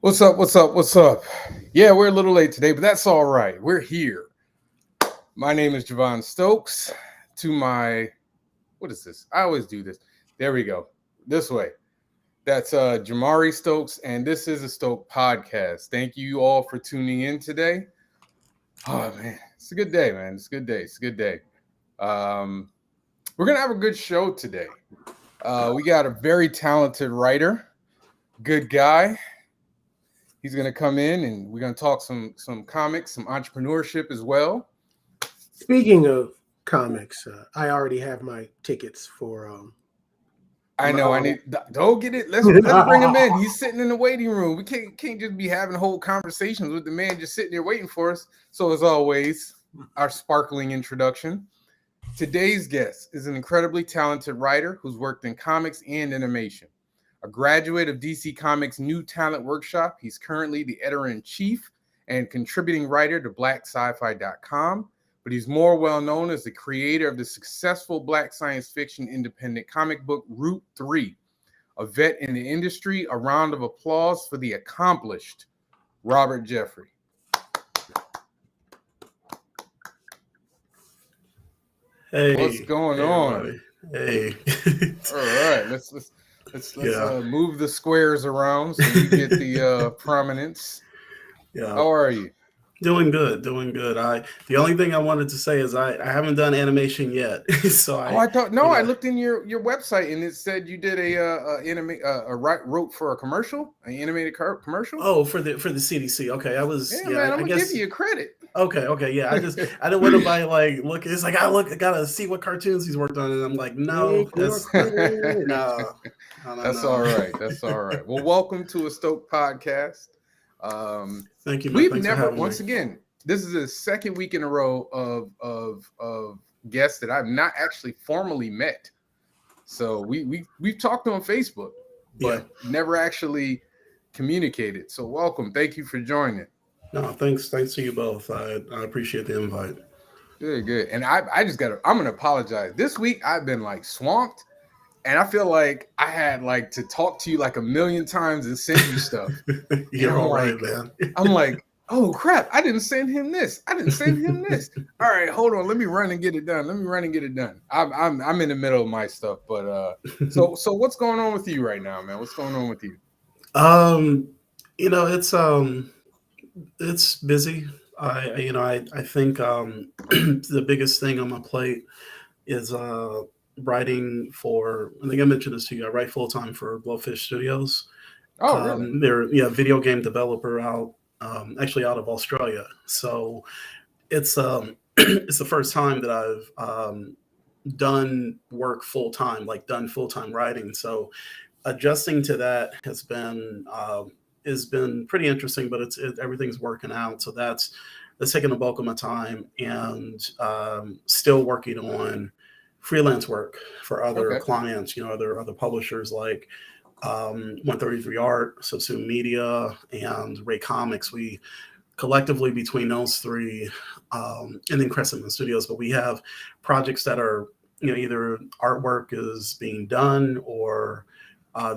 What's up? What's up? What's up? Yeah, we're a little late today, but that's all right. We're here. My name is Javon Stokes. To my, what is this? I always do this. There we go. This way. That's Jamari Stokes, and this is a Stoked Podcast. Thank you all for tuning in today. Oh, man. It's a good day, man. It's a good day. It's a good day. We're going to have a good show today. We got a very talented writer, good guy. He's going to come in and we're going to talk some comics, some entrepreneurship as well. Speaking of comics, I already have my tickets for. I know. I need. Don't get it. Let's bring him in. He's sitting in the waiting room. We can't just be having whole conversations with the man just sitting there waiting for us. So as always, our sparkling introduction. Today's guest is an incredibly talented writer who's worked in comics and animation. A graduate of DC Comics' New Talent Workshop, he's currently the editor-in-chief and contributing writer to BlackSciFi.com, but he's more well-known as the creator of the successful Black science fiction independent comic book Route 3. A vet in the industry, a round of applause for the accomplished Robert Jeffrey. Hey, what's going on? Hey. All right, let's move the squares around so you get the prominence. Yeah. How are you? Doing good. The only thing I wanted to say is I haven't done animation yet. So I looked in your website and it said you did wrote for a commercial, an animated commercial. Oh, for the CDC. Okay, man, I'm gonna give you credit. Okay, yeah. I didn't want to look. It's like I gotta see what cartoons he's worked on, and I'm like, no, that's no. That's all right. That's all right. Well, welcome to a Stoked Podcast. Thank you. We've never, once again, this is the second week in a row of guests that I've not actually formally met. So we've talked on Facebook, but never actually communicated. So welcome. Thank you for joining. No, thanks to you both. I appreciate the invite. Good. And I'm gonna apologize. This week I've been swamped, and I feel like I had to talk to you a million times and send you stuff. You're all right, man. I'm like, oh crap, I didn't send him this. All right, hold on. Let me run and get it done. I'm in the middle of my stuff, but so what's going on with you right now, man? What's going on with you? It's busy. I think the biggest thing on my plate is writing for. I think I mentioned this to you. I write full time for Blowfish Studios. Oh, really? They're a video game developer out of Australia. So it's it's the first time that I've done work full time, done full time writing. So adjusting to that has been pretty interesting, but everything's working out. So that's taking the bulk of my time, and still working on freelance work for other clients, other publishers like 133 Art, Subsume Media, and Ray Comics. We collectively, between those three, and then Crescent Studios, but we have projects that are either artwork is being done or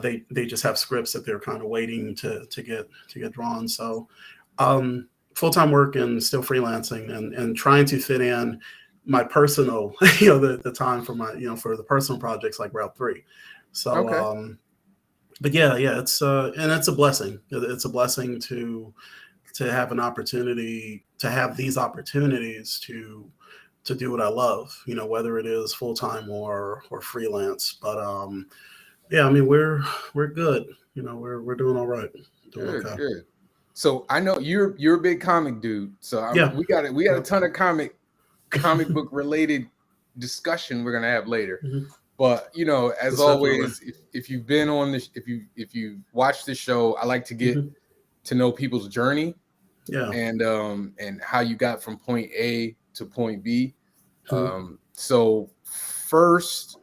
they just have scripts that they're kind of waiting to get drawn. So full-time work and still freelancing and trying to fit in my personal, the time for my, for the personal projects like Route 3. So, but yeah, it's and it's a blessing. It's a blessing to have an opportunity, to have these opportunities to do what I love, whether it is full-time or freelance. But yeah, I mean, we're good. We're doing all right. Good. So I know you're a big comic dude. So we got a ton of comic book related discussion we're gonna have later. Mm-hmm. But as always, if you've been on this, if you watch the show, I like to get to know people's journey. Yeah. And how you got from point A to point B. Mm-hmm. So first,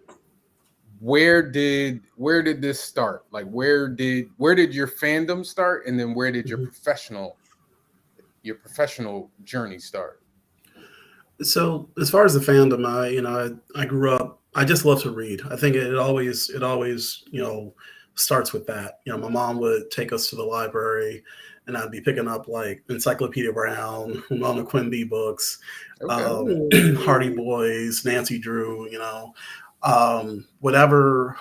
where did this start? Where did your fandom start, and then where did your professional journey start? So as far as the fandom, I grew up. I just love to read. I think it always starts with that. You know, my mom would take us to the library, and I'd be picking up like Encyclopedia Brown, Ramona Quimby books, Hardy Boys, Nancy Drew, you know, whatever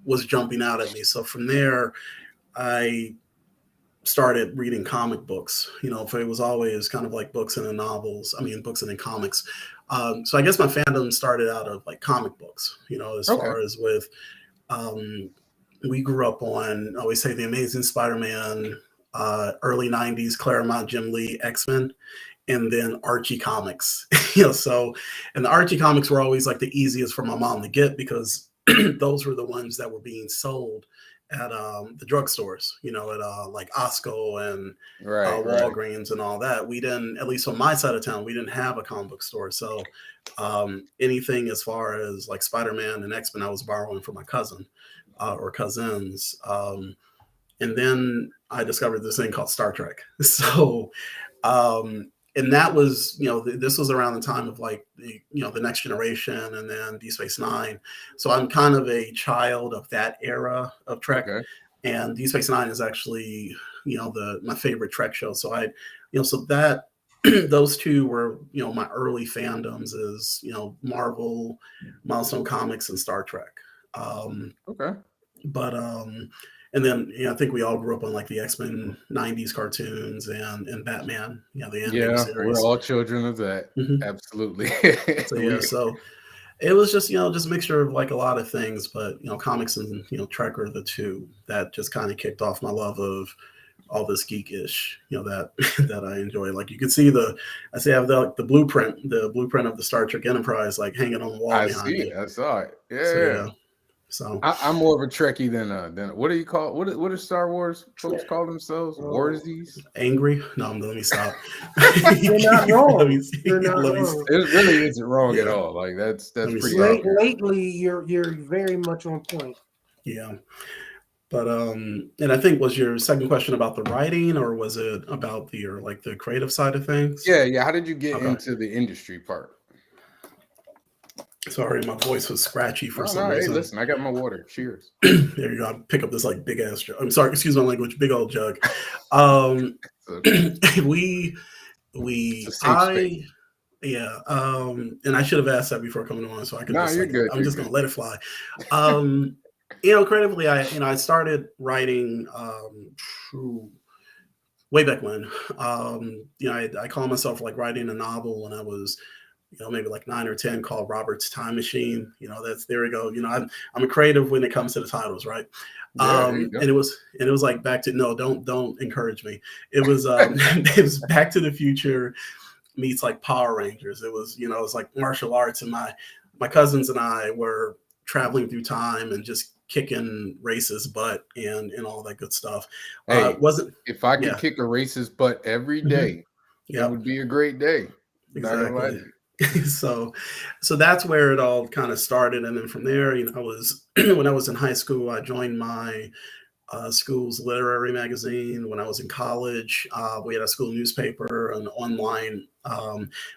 was jumping out at me. So from there, I started reading comic books. You know, it was always kind of like books and then novels. I mean, books and then comics. So I guess my fandom started out of like comic books, you know, as far as with, we grew up on, I always say, The Amazing Spider-Man, early 90s, Claremont, Jim Lee, XMen, and then Archie comics. You know, so, and the Archie comics were always like the easiest for my mom to get because those were the ones that were being sold at the drugstores, you know, at like Osco and Walgreens and all that. We didn't, at least on my side of town, we didn't have a comic book store. So anything as far as like Spider-Man and X-Men, I was borrowing from my cousin or cousins. And then I discovered this thing called Star Trek. So, and that was, you know, this was around the time of like, the Next Generation and then Deep Space Nine. So I'm kind of a child of that era of Trek. And Deep Space Nine is actually, you know, my favorite Trek show. So so that those two were, you know, my early fandoms is, you know, Marvel, Milestone Comics, and Star Trek. But and then, you know, I think we all grew up on like the X-Men 90s cartoons and Batman, you know, the animated series. We're all children of that. Absolutely. So it was just, you know, just a mixture of like a lot of things, but, you know, comics and, you know, Trek are the two that just kind of kicked off my love of all this geekish, you know, that I enjoy. Like you can see I have the blueprint of the Star Trek Enterprise, like hanging on the wall behind me. I saw it. Yeah. So I'm more of a Trekkie than what do you call what do Star Wars folks call themselves? Warsies? Angry? No, let me stop. You're not wrong. You're not wrong. It really isn't wrong at all. Like that's pretty lately you're very much on point. Yeah. But and I think, was your second question about the writing, or was it about the creative side of things? Yeah. How did you get into the industry part? Sorry, my voice was scratchy for some reason. Hey, listen, I got my water. Cheers. There you go. I pick up this like big ass jug. I'm sorry, excuse my language, big old jug. We and I should have asked that before coming on, so I could I'm just gonna let it fly. You know, creatively, I started writing way back when. You know, I call myself like writing a novel when I was, you know, maybe like 9 or 10, called Robert's Time Machine. You know, there we go. You know, I'm a creative when it comes to the titles, right? And it was like don't encourage me. It was it was Back to the Future meets like Power Rangers. It was, you know, it was like martial arts, and my cousins and I were traveling through time and just kicking racist butt and all that good stuff. Hey, if I could kick a racist butt every day, it would be a great day. Exactly. So that's where it all kind of started. And then from there, you know, I was when I was in high school, I joined my school's literary magazine. When I was in college, we had a school newspaper, an online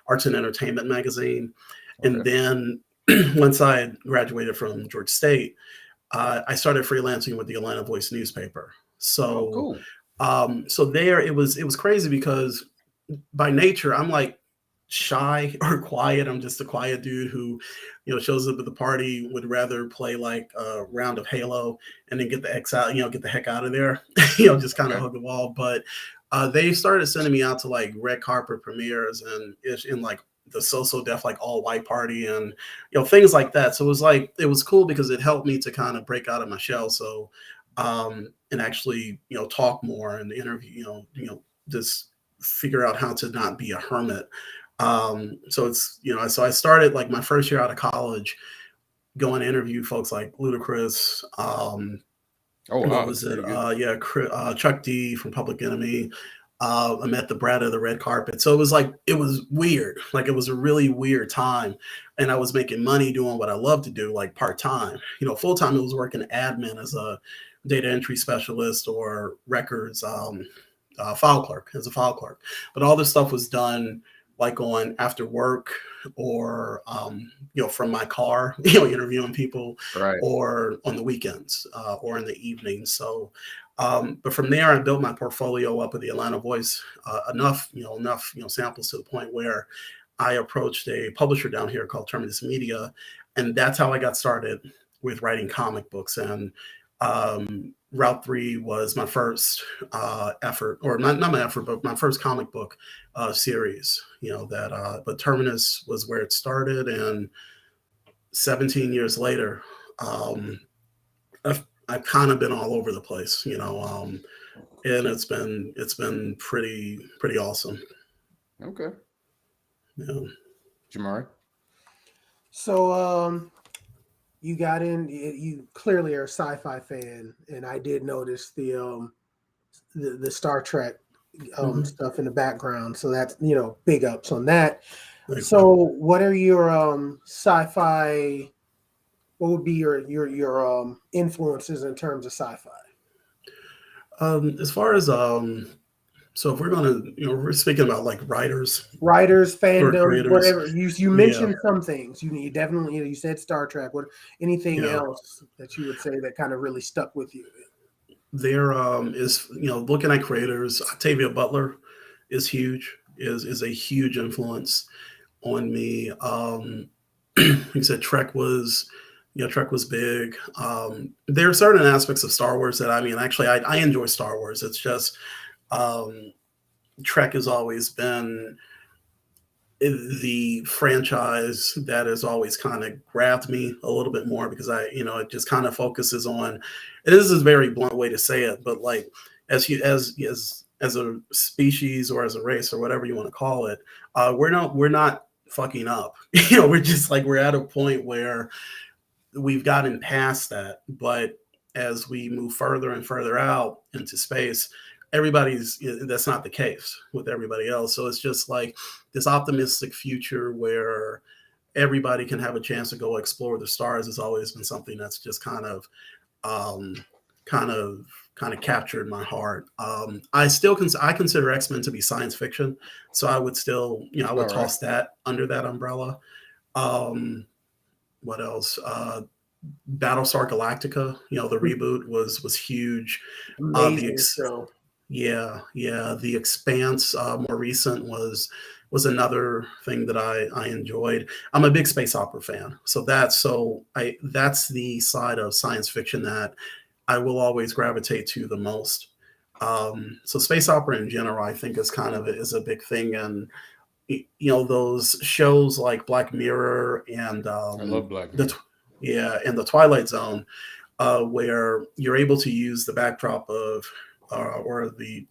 arts and entertainment magazine. And then once I had graduated from Georgia State, I started freelancing with the Atlanta Voice newspaper. So, so there it was crazy because by nature I'm like shy or quiet. I'm just a quiet dude who, you know, shows up at the party, would rather play like a round of Halo and then get the heck out of there, you know, just kind of hug the wall. But they started sending me out to like red carpet premieres and in like the So Def like all white party and, you know, things like that. So it was cool because it helped me to kind of break out of my shell. So and actually, you know, talk more and interview, you know, just figure out how to not be a hermit. So it's, you know, so I started like my first year out of college going to interview folks like Ludacris, Chuck D from Public Enemy. I met the Brad of the red carpet. So it was weird. Like it was a really weird time. And I was making money doing what I love to do, like part-time. You know, full-time it was working admin as a data entry specialist or records file clerk. But all this stuff was done like on after work or, from my car, interviewing people, Right. or on the weekends or in the evening. So, but from there, I built my portfolio up with the Atlanta Voice, enough samples to the point where I approached a publisher down here called Terminus Media, and that's how I got started with writing comic books. And Route 3 was my first effort, or not my effort, but my first comic book series. But Terminus was where it started, and 17 years later, I've kind of been all over the place, and it's been pretty awesome. Okay. Yeah. Jamari? So you got in. You clearly are a sci-fi fan, and I did notice the Star Trek stuff in the background. So that's big ups on that. So what are your sci-fi? What would be your influences in terms of sci-fi? As far as so if we're gonna, we're speaking about like writers, fandom, creators. whatever. You mentioned some things. You definitely, you said Star Trek. What anything else that you would say that kind of really stuck with you? There is, looking at creators, Octavia Butler is huge. Is a huge influence on me. Like I said, Trek was big. There are certain aspects of Star Wars that I enjoy Star Wars. It's just Trek has always been the franchise that has always kind of grabbed me a little bit more, because it just kind of focuses on, this is a very blunt way to say it, but like as a species or as a race or whatever you want to call it, we're not fucking up. We're at a point where we've gotten past that. But as we move further and further out into space, that's not the case with everybody else. So it's just like this optimistic future where everybody can have a chance to go explore the stars has always been something that's just kind of captured my heart. I consider X-Men to be science fiction, so I would still, I would toss that under that umbrella. What else? Battlestar Galactica, the reboot was huge. Amazing show. Yeah. The Expanse, more recent, was another thing that I enjoyed. I'm a big space opera fan, so that's the side of science fiction that I will always gravitate to the most. So space opera in general, I think, is a big thing, and those shows like Black Mirror and I love Black Mirror. And the Twilight Zone, where you're able to use the backdrop of or the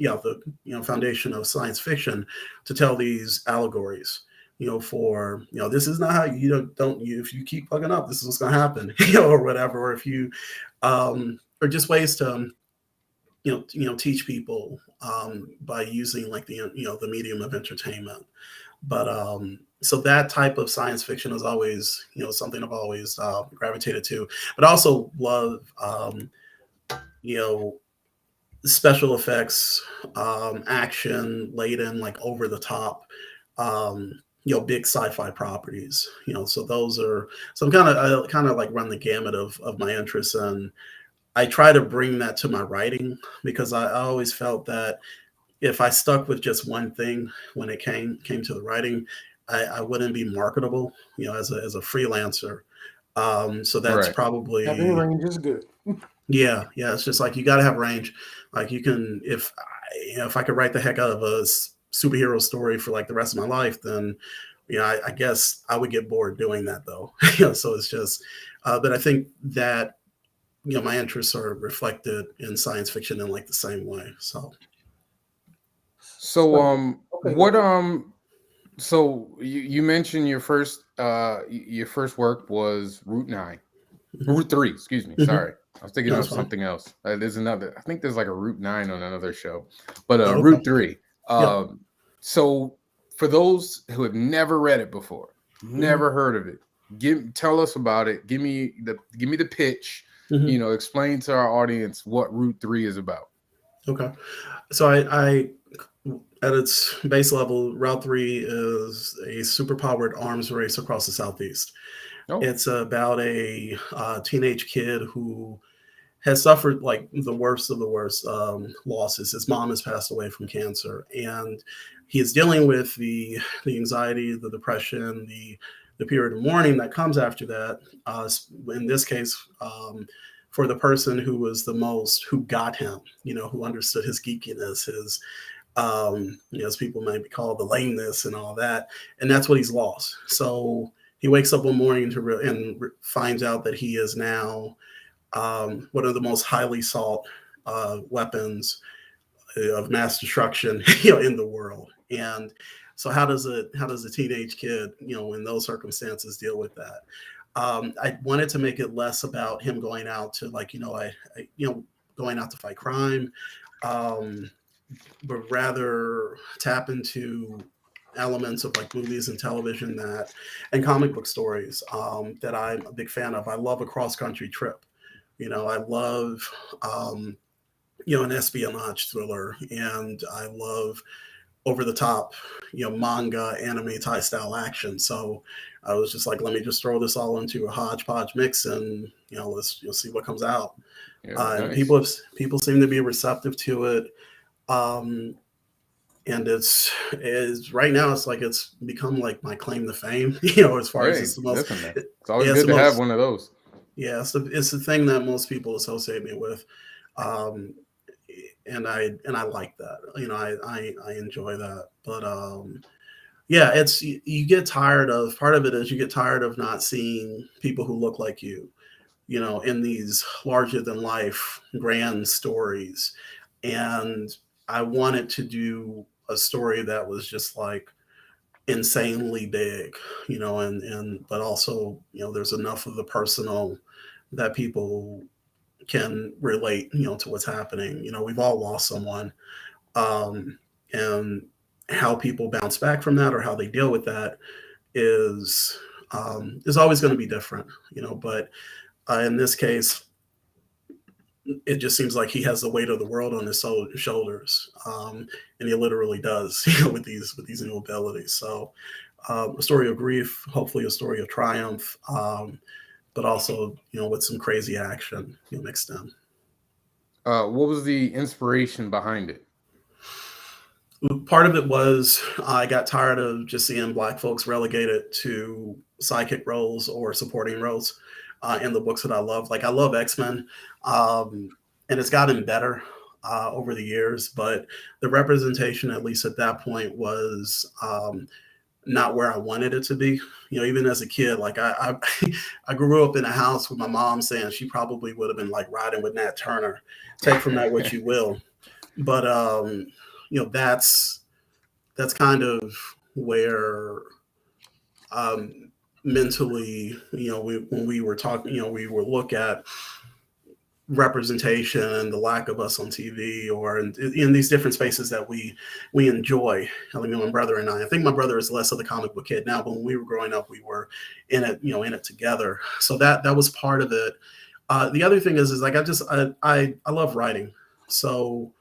foundation of science fiction to tell these allegories. For this is not how if you keep plugging up, this is what's going to happen, or whatever, or if you or just ways to teach people by using like the medium of entertainment. But so that type of science fiction is always something I've always gravitated to. But I also love special effects, action laden, like over the top, big sci-fi properties. So those are, so I kind of like run the gamut of my interests, and I try to bring that to my writing, because I always felt that if I stuck with just one thing when it came to the writing, I wouldn't be marketable, as a freelancer. So that's probably having range is good. Yeah. It's just like you got to have range. Like you can, if I could write the heck out of a superhero story for like the rest of my life, then I guess I would get bored doing that though. So it's just, but I think that my interests are reflected in science fiction in like the same way. So you mentioned your first work was Route 3, excuse me. Sorry. I was thinking of something else. There's another, I think there's like a Route 9 on another show, but Route 3. So for those who have never read it before, never heard of it, tell us about it. Give me the pitch, explain to our audience what Route 3 is about. Okay. So I At its base level, Route 3 is a superpowered arms race across the Southeast. Oh, It's about a teenage kid who has suffered like the worst of the worst losses. His mom has passed away from cancer, and he is dealing with the anxiety, the depression, the period of mourning that comes after that. In this case, for the person who was the most, who got him, who understood his geekiness, his as people might call the lameness and all that, and that's what he's lost. So he wakes up one morning and finds out that he is now one of the most highly sought weapons of mass destruction, in the world. And so, how does a teenage kid, in those circumstances, deal with that? I wanted to make it less about him going out to going out to fight crime, but rather tap into elements of like movies and television and comic book stories that I'm a big fan of. I love a cross country trip. I love, an espionage thriller, and I love over the top, manga, anime type style action. So I was just like, let me just throw this all into a hodgepodge mix, and you'll see what comes out. yeah, And nice. people seem to be receptive to it. And it's right now it's like it's become like my claim to fame, as far as Hey, it's the most. listen, man. It's always Yeah, it's good the to have most. one of those. Yeah, it's the thing that most people associate me with, and I like that. I enjoy that. But yeah, it's you get tired of, part of it is you get tired of not seeing people who look like you, in these larger than life grand stories, and I wanted to do a story that was just like insanely big, and but also, there's enough of the personal that people can relate, to what's happening. We've all lost someone, and how people bounce back from that or how they deal with that is always going to be different, But in this case, it just seems like he has the weight of the world on his shoulders, and he literally does, with these new abilities. So, a story of grief, hopefully a story of triumph, but also, with some crazy action, mixed in. What was the inspiration behind it? Part of it was I got tired of just seeing Black folks relegated to sidekick roles or supporting roles in the books that I love. Like I love XMen, and it's gotten better over the years, but the representation, at least at that point, was not where I wanted it to be. Even as a kid, like I grew up in a house with my mom saying she probably would have been like riding with Nat Turner. Take from that what you will, but that's kind of where mentally, when we were talking, we would look at representation and the lack of us on TV or in these different spaces that we enjoy. I mean, my brother and I think my brother is less of the comic book kid now, but when we were growing up, we were in it together. So that was part of it. The other thing is like I love writing. So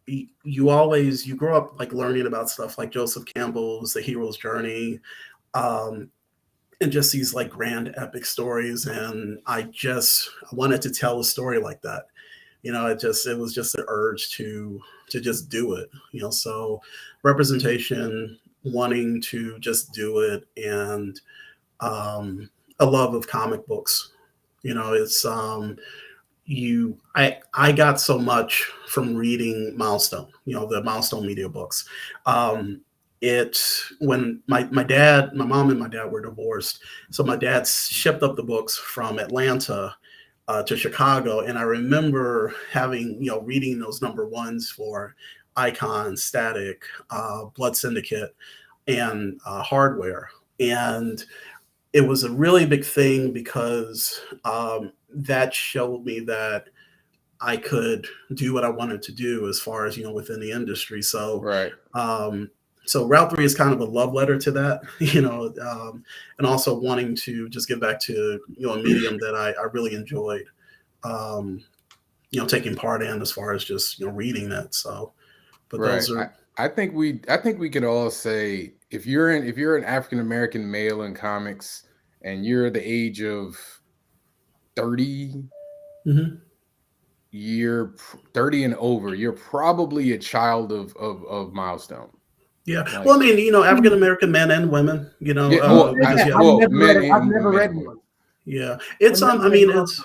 you grow up like learning about stuff like Joseph Campbell's The Hero's Journey, and just these like grand epic stories. And I wanted to tell a story like that. It was just an urge to just do it, so representation, wanting to just do it, and a love of comic books. It's I got so much from reading Milestone, the Milestone media books. When my mom and my dad were divorced, so my dad shipped up the books from Atlanta to Chicago, and I remember having reading those number ones for Icon, Static, Blood Syndicate, and Hardware, and it was a really big thing because that showed me that I could do what I wanted to do as far as within the industry. So Right. So Route 3 is kind of a love letter to that, and also wanting to just give back to a medium that I really enjoyed, taking part in as far as just reading it. So, but Right. those are I think we could all say if you're an African American male in comics and you're the age of 30, Mm-hmm. you're 30 and over, you're probably a child of Milestone. Yeah. Like, Well, I mean, African American men and women, because I've never read one. Yeah. It's I've never I mean, read it's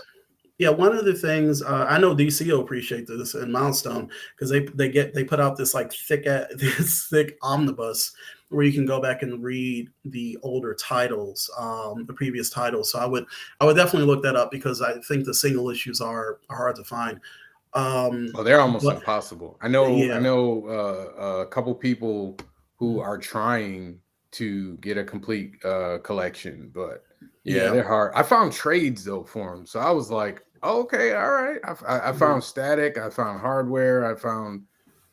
yeah, one of the things I know DC will appreciate this and Milestone because they put out this like this thick omnibus where you can go back and read the older titles, the previous titles. So I would definitely look that up because I think the single issues are hard to find. well, they're almost But impossible. I know yeah, a couple people who are trying to get a complete collection, but yeah, they're hard. I found trades though for them, so I was like, oh, okay, all right. I found Static, I found Hardware, I found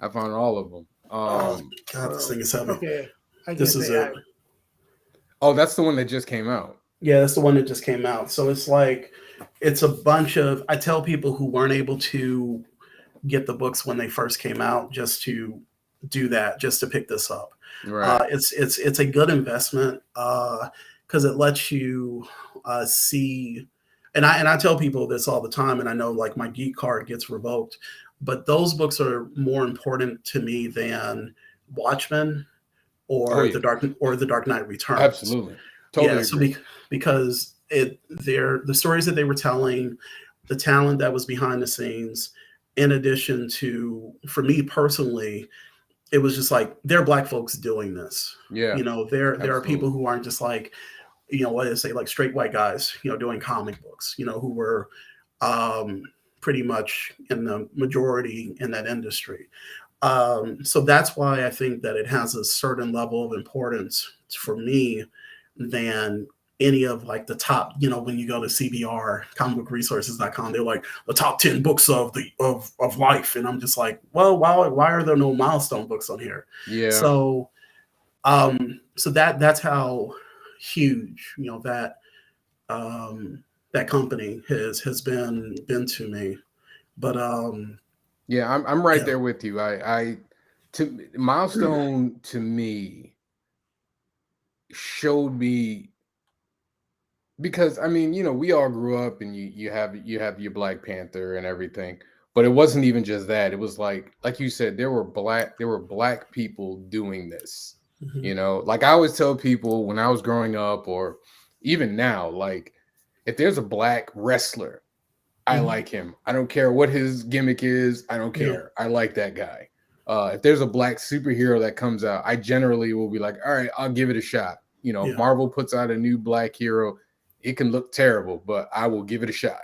all of them. oh God, this thing is heavy. Okay, This is it. Oh, that's the one that just came out. Yeah, that's the one that just came out. So it's like it's a bunch of. I tell people who weren't able to get the books when they first came out just to do that, just to pick this up. Right. It's a good investment because it lets you see. And I tell people this all the time, and I know like my geek card gets revoked, but those books are more important to me than Watchmen or the Dark Knight Returns. Absolutely, totally. Yeah, so because the stories that they were telling, the talent that was behind the scenes, in addition to, for me personally, it was just like there are Black folks doing this. Yeah, there are people who aren't just like, what do they say, like straight white guys, doing comic books, who were pretty much in the majority in that industry. So that's why I think that it has a certain level of importance for me than any of like the top, when you go to CBR, comicbookresources.com, they're like the top 10 books of life. And I'm just like, well, why are there no Milestone books on here? Yeah. So that's how huge, that company has been to me. But yeah, I'm right there with you. To Milestone to me showed me, because I mean, we all grew up and you have your Black Panther and everything, but it wasn't even just that. It was like you said, there were black people doing this. mm-hmm. Like I always tell people when I was growing up, or even now, like if there's a Black wrestler, I like him. I don't care what his gimmick is. I don't care. I like that guy. If there's a Black superhero that comes out, I generally will be like, all right, I'll give it a shot. Marvel puts out a new Black hero. It can look terrible, but I will give it a shot.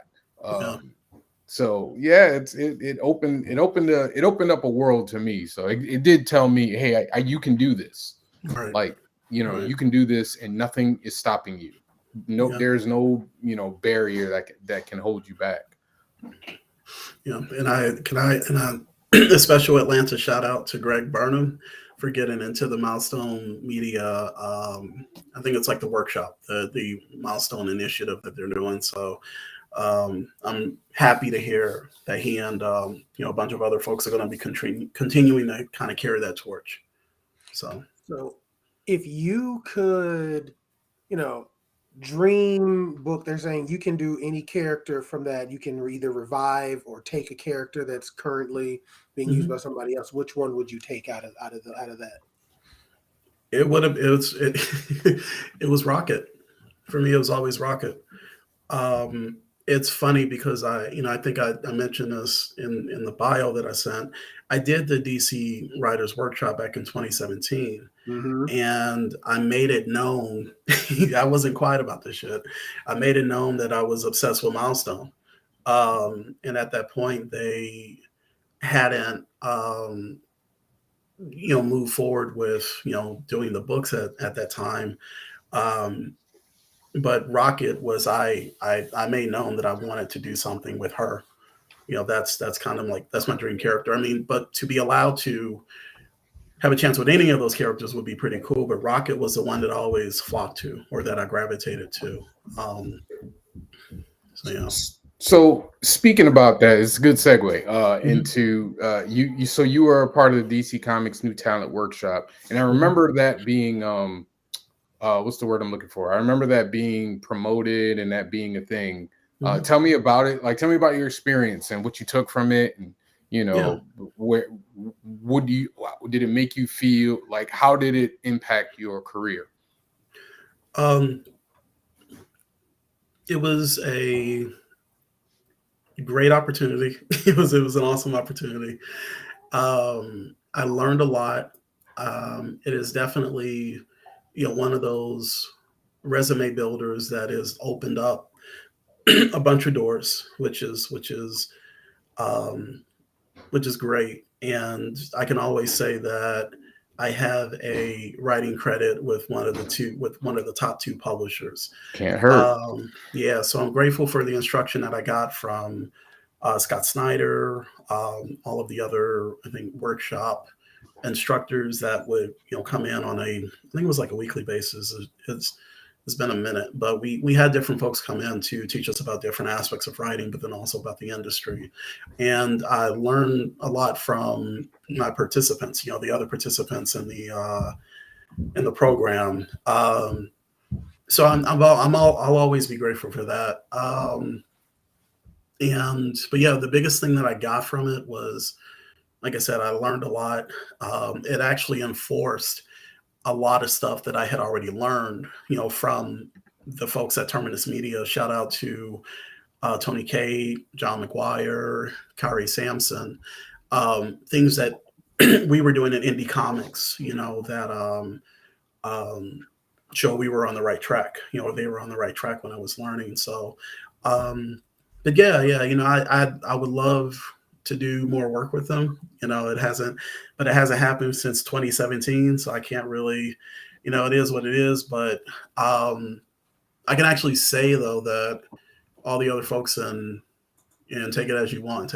So yeah, it opened up a world to me. So it did tell me, hey, you can do this. Right. Like, you can do this and nothing is stopping you. No, there's no, barrier that can hold you back. Yeah. And a special Atlanta shout out to Greg Burnham for getting into the Milestone Media. I think it's like the workshop, the Milestone initiative that they're doing. So I'm happy to hear that he and a bunch of other folks are going to be continuing to kind of carry that torch. So if you could, dream book, they're saying you can do any character from that. You can either revive or take a character that's currently being used by somebody else. Which one would you take out of that? It was Rocket. For me, it was always Rocket. It's funny because I think I mentioned this in the bio that I sent. I did the DC Writers Workshop back in 2017, and I made it known. I wasn't quiet about this shit. I made it known that I was obsessed with Milestone, and at that point they hadn't moved forward with doing the books at that time. But Rocket was I made known that I wanted to do something with her. That's kind of like, that's my dream character. I mean, but to be allowed to have a chance with any of those characters would be pretty cool. But Rocket was the one that I always flocked to, or that I gravitated to. So yeah. So speaking about that, it's a good segue into you. So you were a part of the DC Comics New Talent Workshop, and I remember that being what's the word I'm looking for? I remember that being promoted and that being a thing. Tell me about it. Like, tell me about your experience and what you took from it, and where what did it make you feel? Like, how did it impact your career? It was a great opportunity. It was an awesome opportunity. I learned a lot. It is definitely, one of those resume builders that has opened up a bunch of doors, which is great. And I can always say that I have a writing credit with one of the top two publishers. Can't hurt. Yeah, so I'm grateful for the instruction that I got from Scott Snyder, all of the other, I think, workshop instructors that would, come in on I think it was like a weekly basis. It's been a minute, but we had different folks come in to teach us about different aspects of writing, but then also about the industry. And I learned a lot from my participants, the other participants in the program. So I'll always be grateful for that. But yeah, the biggest thing that I got from it was, like I said, I learned a lot. It actually enforced a lot of stuff that I had already learned, from the folks at Terminus Media. Shout out to Tony K, John McGuire, Kyrie Sampson, things that we were doing in indie comics, that show we were on the right track. They were on the right track when I was learning. So, but yeah, I would love to do more work with them. It hasn't happened since 2017. So I can't really, it is what it is. But I can actually say though that all the other folks in Take It As You Want,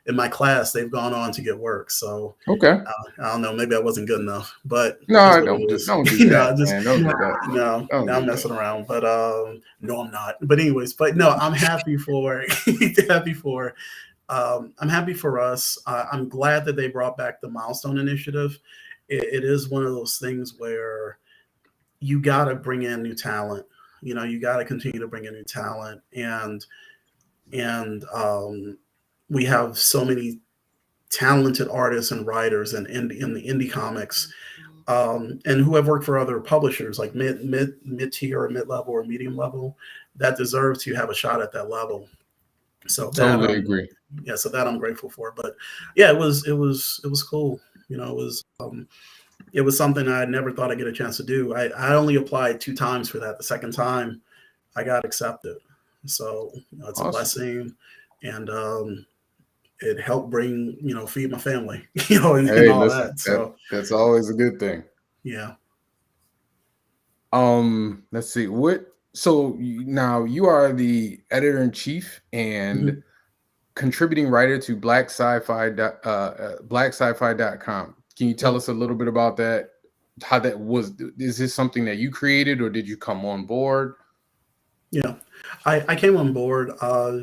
in my class, they've gone on to get work. So Okay. I don't know, maybe I wasn't good enough, but No, that's I what don't it do is. don't do that, Just man. Don't do that. no, Don't now I'm do messing that. around, but no, I'm not. But anyways, but no, I'm happy for I'm happy for us. I'm glad that they brought back the Milestone Initiative. It is one of those things where you got to bring in new talent. You got to continue to bring in new talent, and we have so many talented artists and writers in the indie comics, and who have worked for other publishers like mid-tier or mid-level or medium level that deserve to have a shot at that level. So that Totally agree. yeah, so that I'm grateful for. But yeah, it was cool. It was something I never thought I'd get a chance to do. I only applied 2 times for that. The second time I got accepted. So it's a Awesome. blessing, and it helped bring, feed my family, and Hey, all listen, that. So that's always a good thing. yeah. Let's see. Now you are the editor in chief and Mhm. contributing writer to blacksci-fi.com. Can you tell Yep. us a little bit about that? How that was? Is this something that you created or did you come on board? Yeah, I came on board.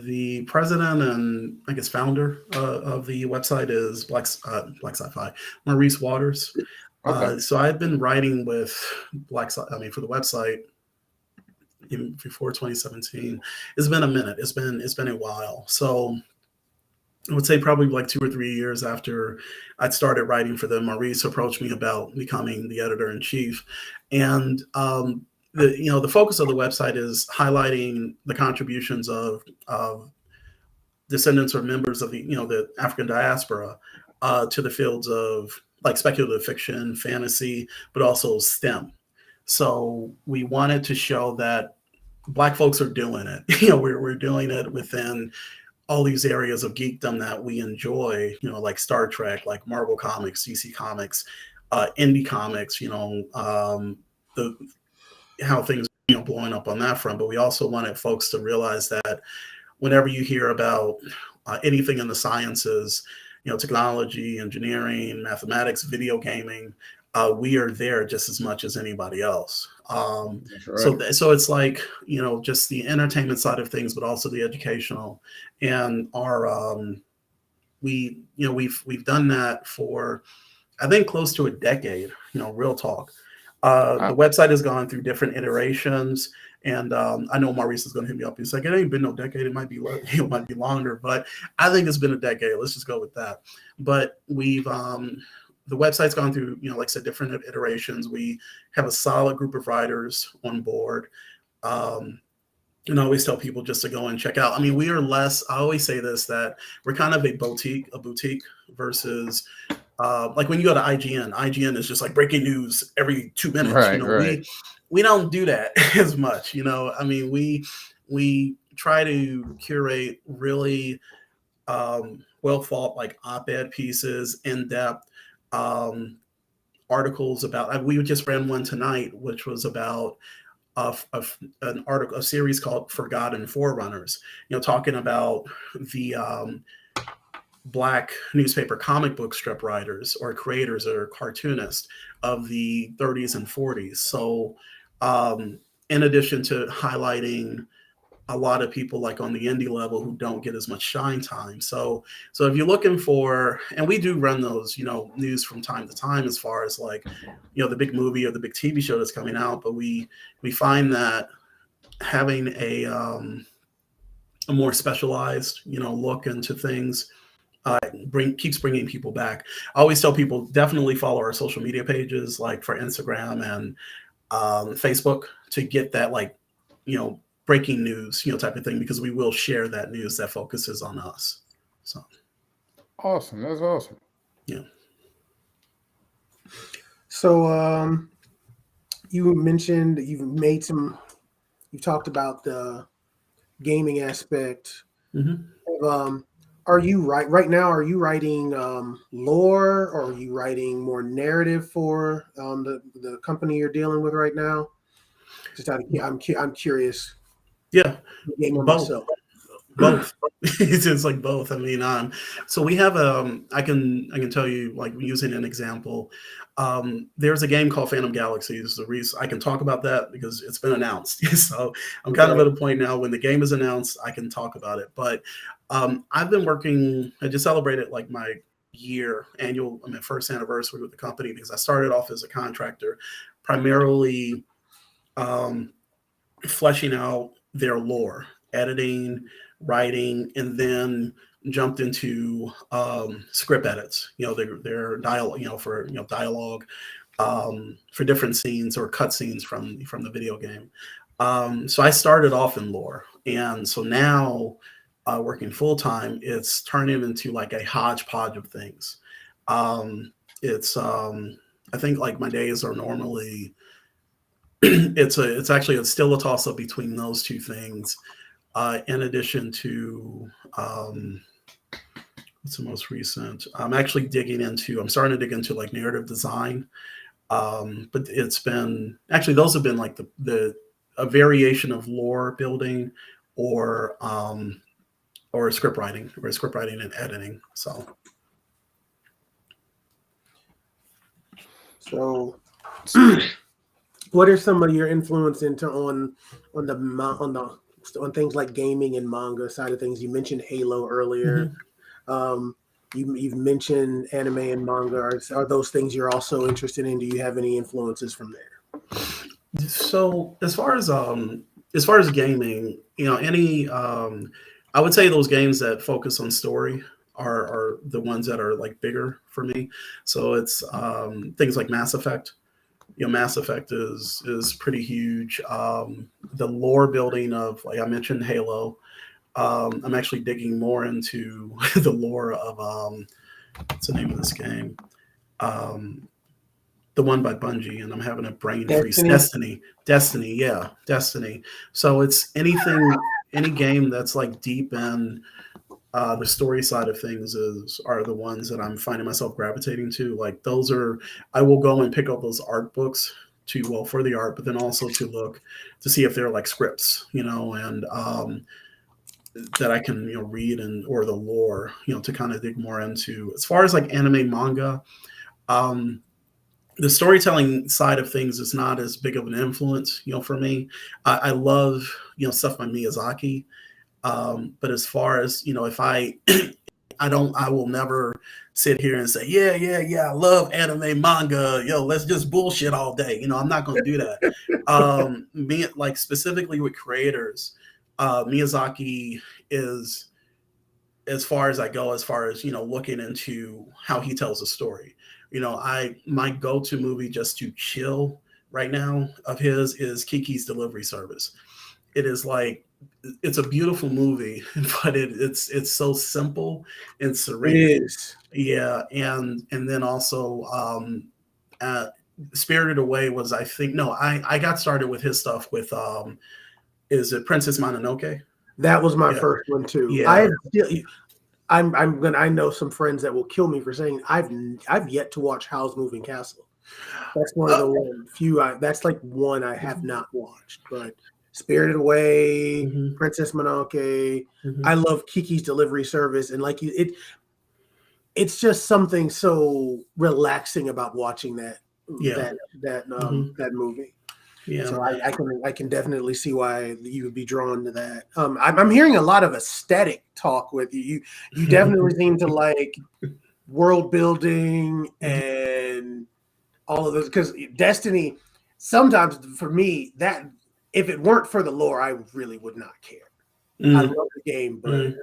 The president and I guess founder of the website is Black Sci-Fi, Maurice Waters. Okay. So I've been writing with for the website even before 2017. It's been a minute. It's been a while. So I would say probably like 2 or 3 years after I'd started writing for them, Maurice approached me about becoming the editor in chief, and the focus of the website is highlighting the contributions of descendants or members of the African diaspora to the fields of like speculative fiction, fantasy, but also STEM. So we wanted to show that Black folks are doing it. We're doing it within all these areas of geekdom that we enjoy, like Star Trek, like Marvel Comics, DC Comics, indie comics, the how things are blowing up on that front. But we also wanted folks to realize that whenever you hear about anything in the sciences, technology, engineering, mathematics, video gaming, we are there just as much as anybody else. That's right. So it's like, just the entertainment side of things, but also the educational, and we've done that for, I think, close to a decade, real talk. The website has gone through different iterations, and I know Maurice is going to hit me up. He's like, it ain't been no decade. It might be it might be longer, but I think it's been a decade. Let's just go with that. But we've the website's gone through, like I said, different iterations. We have a solid group of writers on board. And I always tell people just to go and check out. I mean, we are less, I always say this, that we're kind of a boutique versus like when you go to IGN is just like breaking news every 2 minutes. Right. We don't do that as much. I mean, we try to curate really well thought, like op-ed pieces, in-depth articles about. We just ran one tonight, which was about a series called Forgotten Forerunners. Talking about the Black newspaper comic book strip writers or creators or cartoonists of the 30s and 40s. So, in addition to highlighting a lot of people like on the indie level who don't get as much shine time. So if you're looking for, and we do run those, news from time to time, as far as like, the big movie or the big TV show that's coming out, but we find that having a more specialized, look into things, keeps bringing people back. I always tell people definitely follow our social media pages, like for Instagram and Facebook, to get that, like, breaking news, type of thing, because we will share that news that focuses on us. So awesome. That's awesome. Yeah. So you mentioned you've talked about the gaming aspect. Mm-hmm. Are you right now? Are you writing lore, or are you writing more narrative for the company you're dealing with right now? Just I'm curious. Yeah, Gamer both. myself. Both. It's like both. I mean, so we have I can tell you, like, using an example. There's a game called Phantom Galaxies. The reason I can talk about that because it's been announced. So I'm kind of at a point now when the game is announced, I can talk about it. But I've been working. I just celebrated like my first anniversary with the company, because I started off as a contractor, primarily fleshing out their lore, editing, writing, and then jumped into script edits. Their dialogue, for dialogue for different scenes or cut scenes from the video game. So I started off in lore, and so now working full time, it's turning into like a hodgepodge of things. It's I think like my days are normally it's still a toss up between those two things. In addition to what's the most recent? I'm starting to dig into like narrative design. But it's been actually, those have been like a variation of lore building or script writing and editing. So what are some of your influence on things like gaming and manga side of things? You mentioned Halo earlier. Mm-hmm. You've mentioned anime and manga. Are those things you're also interested in? Do you have any influences from there? So as far as gaming, any I would say those games that focus on story are the ones that are like bigger for me. So it's things like Mass Effect. Mass Effect is pretty huge. The lore building of, like I mentioned, Halo. I'm actually digging more into the lore of what's the name of this game? The one by Bungie, and I'm having a brain freeze. Destiny, yeah, Destiny. So it's any game that's like deep in the story side of things are the ones that I'm finding myself gravitating to. Like I will go and pick up those art books for the art, but then also to look to see if they're like scripts, and that I can read or the lore, to kind of dig more into. As far as like anime manga, the storytelling side of things is not as big of an influence, for me. I love, stuff by Miyazaki. But as far as, if I will never sit here and say, yeah, I love anime, manga, let's just bullshit all day. I'm not going to do that. Me, like specifically with creators, Miyazaki is, as far as I go, as far as, looking into how he tells a story. My go-to movie just to chill right now of his is Kiki's Delivery Service. It is like, it's a beautiful movie, but it's so simple and serene. It is. Yeah, and then also Spirited Away was, I think, no, I got started with his stuff with is it Princess Mononoke? That was my first one too. Yeah. I know some friends that will kill me for saying I've yet to watch Howl's Moving Castle. That's one of the few. That's like one I have not watched. But Spirited Away, Princess Mononoke. I love Kiki's Delivery Service, and like it's just something so relaxing about watching that movie. Yeah. So I can definitely see why you would be drawn to that. I'm hearing a lot of aesthetic talk with you. You definitely seem to like world building and all of those, because Destiny, sometimes for me, that if it weren't for the lore, I really would not care. I love the game, but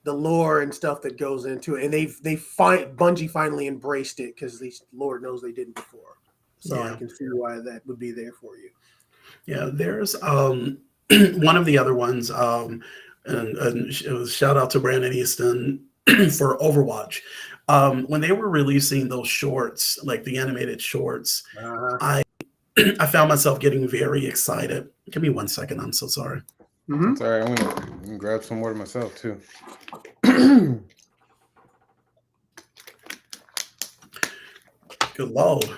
the lore and stuff that goes into it, and Bungie finally embraced it, because at least Lord knows they didn't before. So I can see why that would be there for you. Yeah, there's one of the other ones, and it was shout out to Brandon Easton for Overwatch. When they were releasing those shorts, like the animated shorts, I found myself getting very excited. Give me 1 second. I'm so sorry. It's all right. I'm gonna grab some water myself too. Good Lord.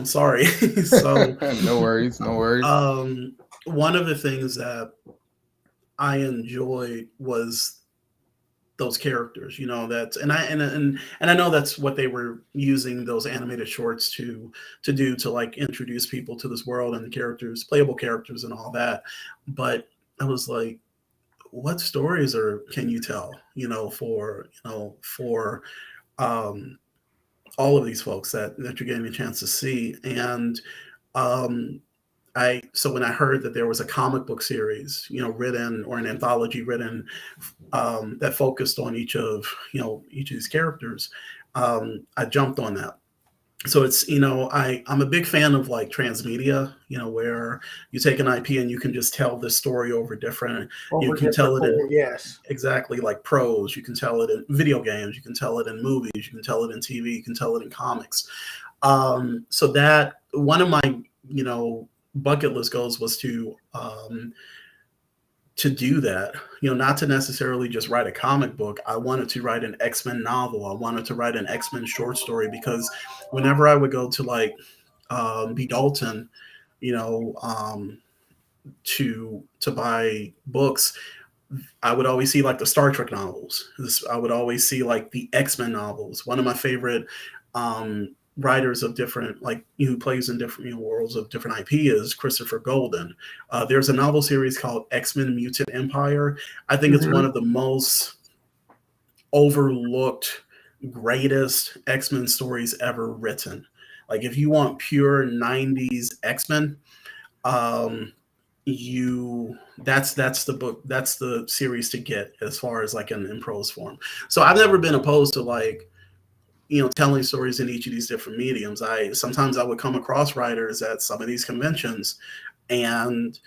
Sorry. So no worries. One of the things that I enjoyed was those characters, and I know that's what they were using those animated shorts to do, to like introduce people to this world and the characters, playable characters and all that. But I was like, what stories can you tell, for all of these folks that you're getting a chance to see. And so when I heard that there was a comic book series, written, or an anthology written that focused on each of these characters, I jumped on that. So it's, I'm a big fan of like transmedia, where you take an IP and you can just tell this story you can tell it in, exactly, like prose, you can tell it in video games, you can tell it in movies, you can tell it in TV, you can tell it in comics. So that one of my, bucket list goals was to do that, not to necessarily just write a comic book. I wanted to write an X-Men novel. I wanted to write an X-Men short story, because whenever I would go to like B. Dalton, to buy books, I would always see like the Star Trek novels. I would always see like the X-Men novels. One of my favorite writers of different, like, who plays in different worlds of different IP is Christopher Golden. There's a novel series called X-Men Mutant Empire. I think it's one of the most overlooked, greatest X-Men stories ever written. Like, if you want pure 90s X-Men, that's the book, that's the series to get, as far as like in prose form. So I've never been opposed to like, telling stories in each of these different mediums. Sometimes I would come across writers at some of these conventions and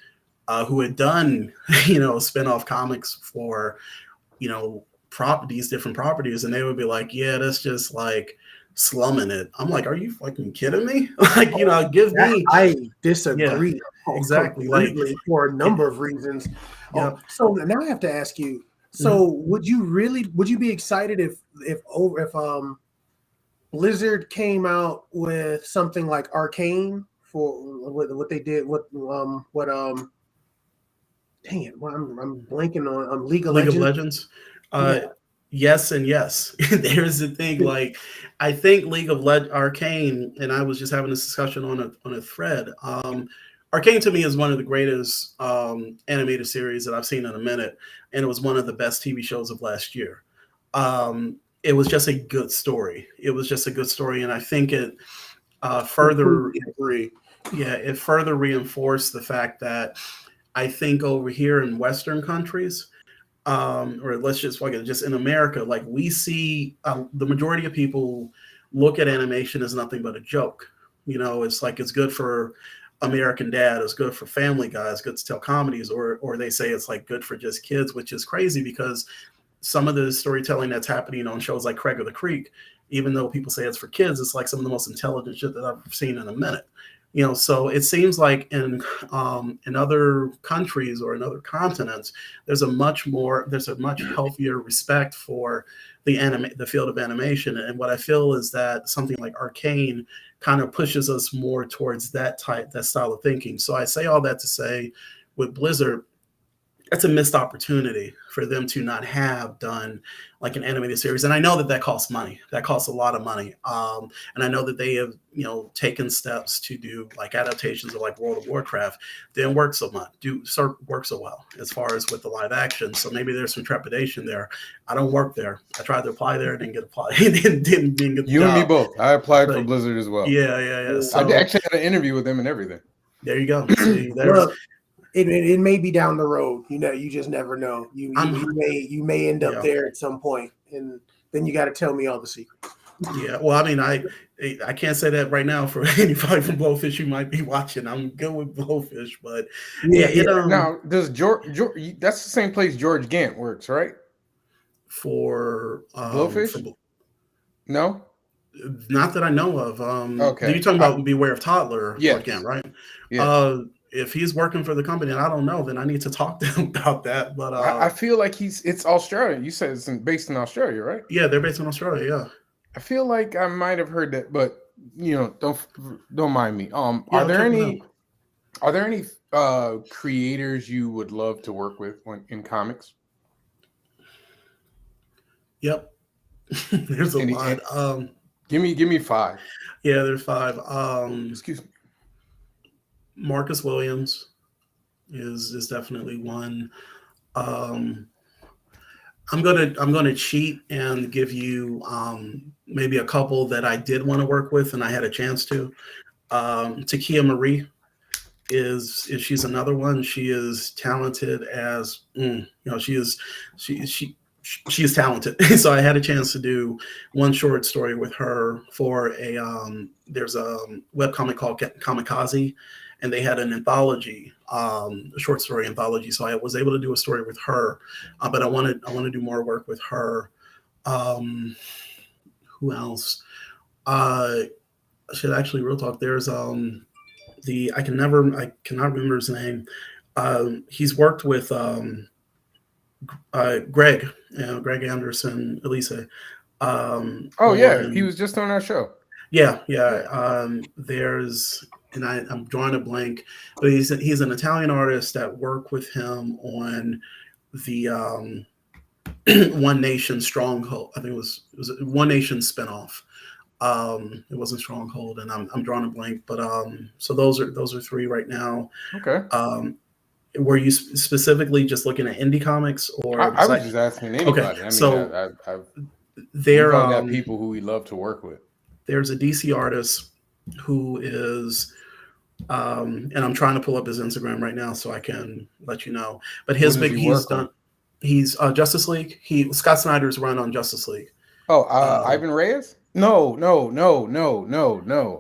who had done, spin-off comics for, these different properties, and they would be like, yeah, that's just like slumming it. I'm like, are you fucking kidding me? Like, give me. I disagree. Yeah, exactly. Like, for a number of reasons. Yeah. So now I have to ask you. So would you be excited if Blizzard came out with something like Arcane for what they did? Dang it! I'm blanking on League of Legends. Legends. Yes and yes. There's the thing. Like, I think Arcane, and I was just having this discussion on a thread. Arcane to me is one of the greatest animated series that I've seen in a minute, and it was one of the best TV shows of last year. It was just a good story. It was just a good story, and I think it further agree. yeah, it further reinforced the fact that I think over here in Western countries, or let's just fuck it, just in America, like we see the majority of people look at animation as nothing but a joke. You know, it's like it's good for American Dad, it's good for Family Guy, it's good to tell comedies, or they say it's like good for just kids, which is crazy because some of the storytelling that's happening on shows like Craig of the Creek, even though people say it's for kids, it's like some of the most intelligent shit that I've seen in a minute. You know, so it seems like in other countries or in other continents, there's a much healthier respect for the field of animation. And what I feel is that something like Arcane kind of pushes us more towards that style of thinking. So I say all that to say, with Blizzard, it's a missed opportunity for them to not have done like an animated series. And I know that costs money. That costs a lot of money. And I know that they have, taken steps to do like adaptations of like World of Warcraft. Didn't work so much, work so well as far as with the live action. So maybe there's some trepidation there. I don't work there. I tried to apply there, didn't get applied. didn't get the You job. and me both. I applied for Blizzard as well. Yeah. So, I actually had an interview with them and everything. There you go. See, there's. It may be down the road, you just never know. You may end up there at some point, and then you got to tell me all the secrets. Yeah, well, I mean, I can't say that right now for anybody from Blowfish who might be watching. I'm good with Blowfish, but now does George? That's the same place George Gant works, right? For Blowfish? No, not that I know of. Okay, you're talking about Beware of Toddler, yes. Gant, right? Yeah. If he's working for the company and I don't know, then I need to talk to him about that. But I feel like it's Australia. You said it's based in Australia, right? Yeah, they're based in Australia. Yeah. I feel like I might have heard that, but don't mind me. Are there any creators you would love to work with in comics? Yep. There's a lot. Give me 5. Yeah, there's 5. Excuse me. Marcus Williams is definitely one. I'm gonna cheat and give you maybe a couple that I did want to work with and I had a chance to. Takia Marie she's another one. She is talented as she is talented. So I had a chance to do one short story with her for there's a webcomic called Kamikaze, and they had an anthology, a short story anthology. So I was able to do a story with her, but I want to do more work with her. Who else? Should actually real talk. There's I cannot remember his name. He's worked with Greg Anderson, Elise. He was just on our show. Yeah. I'm drawing a blank, but he's an Italian artist that worked with him on the One Nation Stronghold. I think it was a One Nation spinoff. It wasn't Stronghold, and I'm drawing a blank, but so those are 3 right now. Okay. Were you specifically just looking at indie comics, or I was just asking anybody? Okay, I mean, so there are people who we love to work with. There's a DC artist who is, and I'm trying to pull up his Instagram right now so I can let you know. But he's Justice League. Scott Snyder's run on Justice League. Oh, Ivan Reyes? No.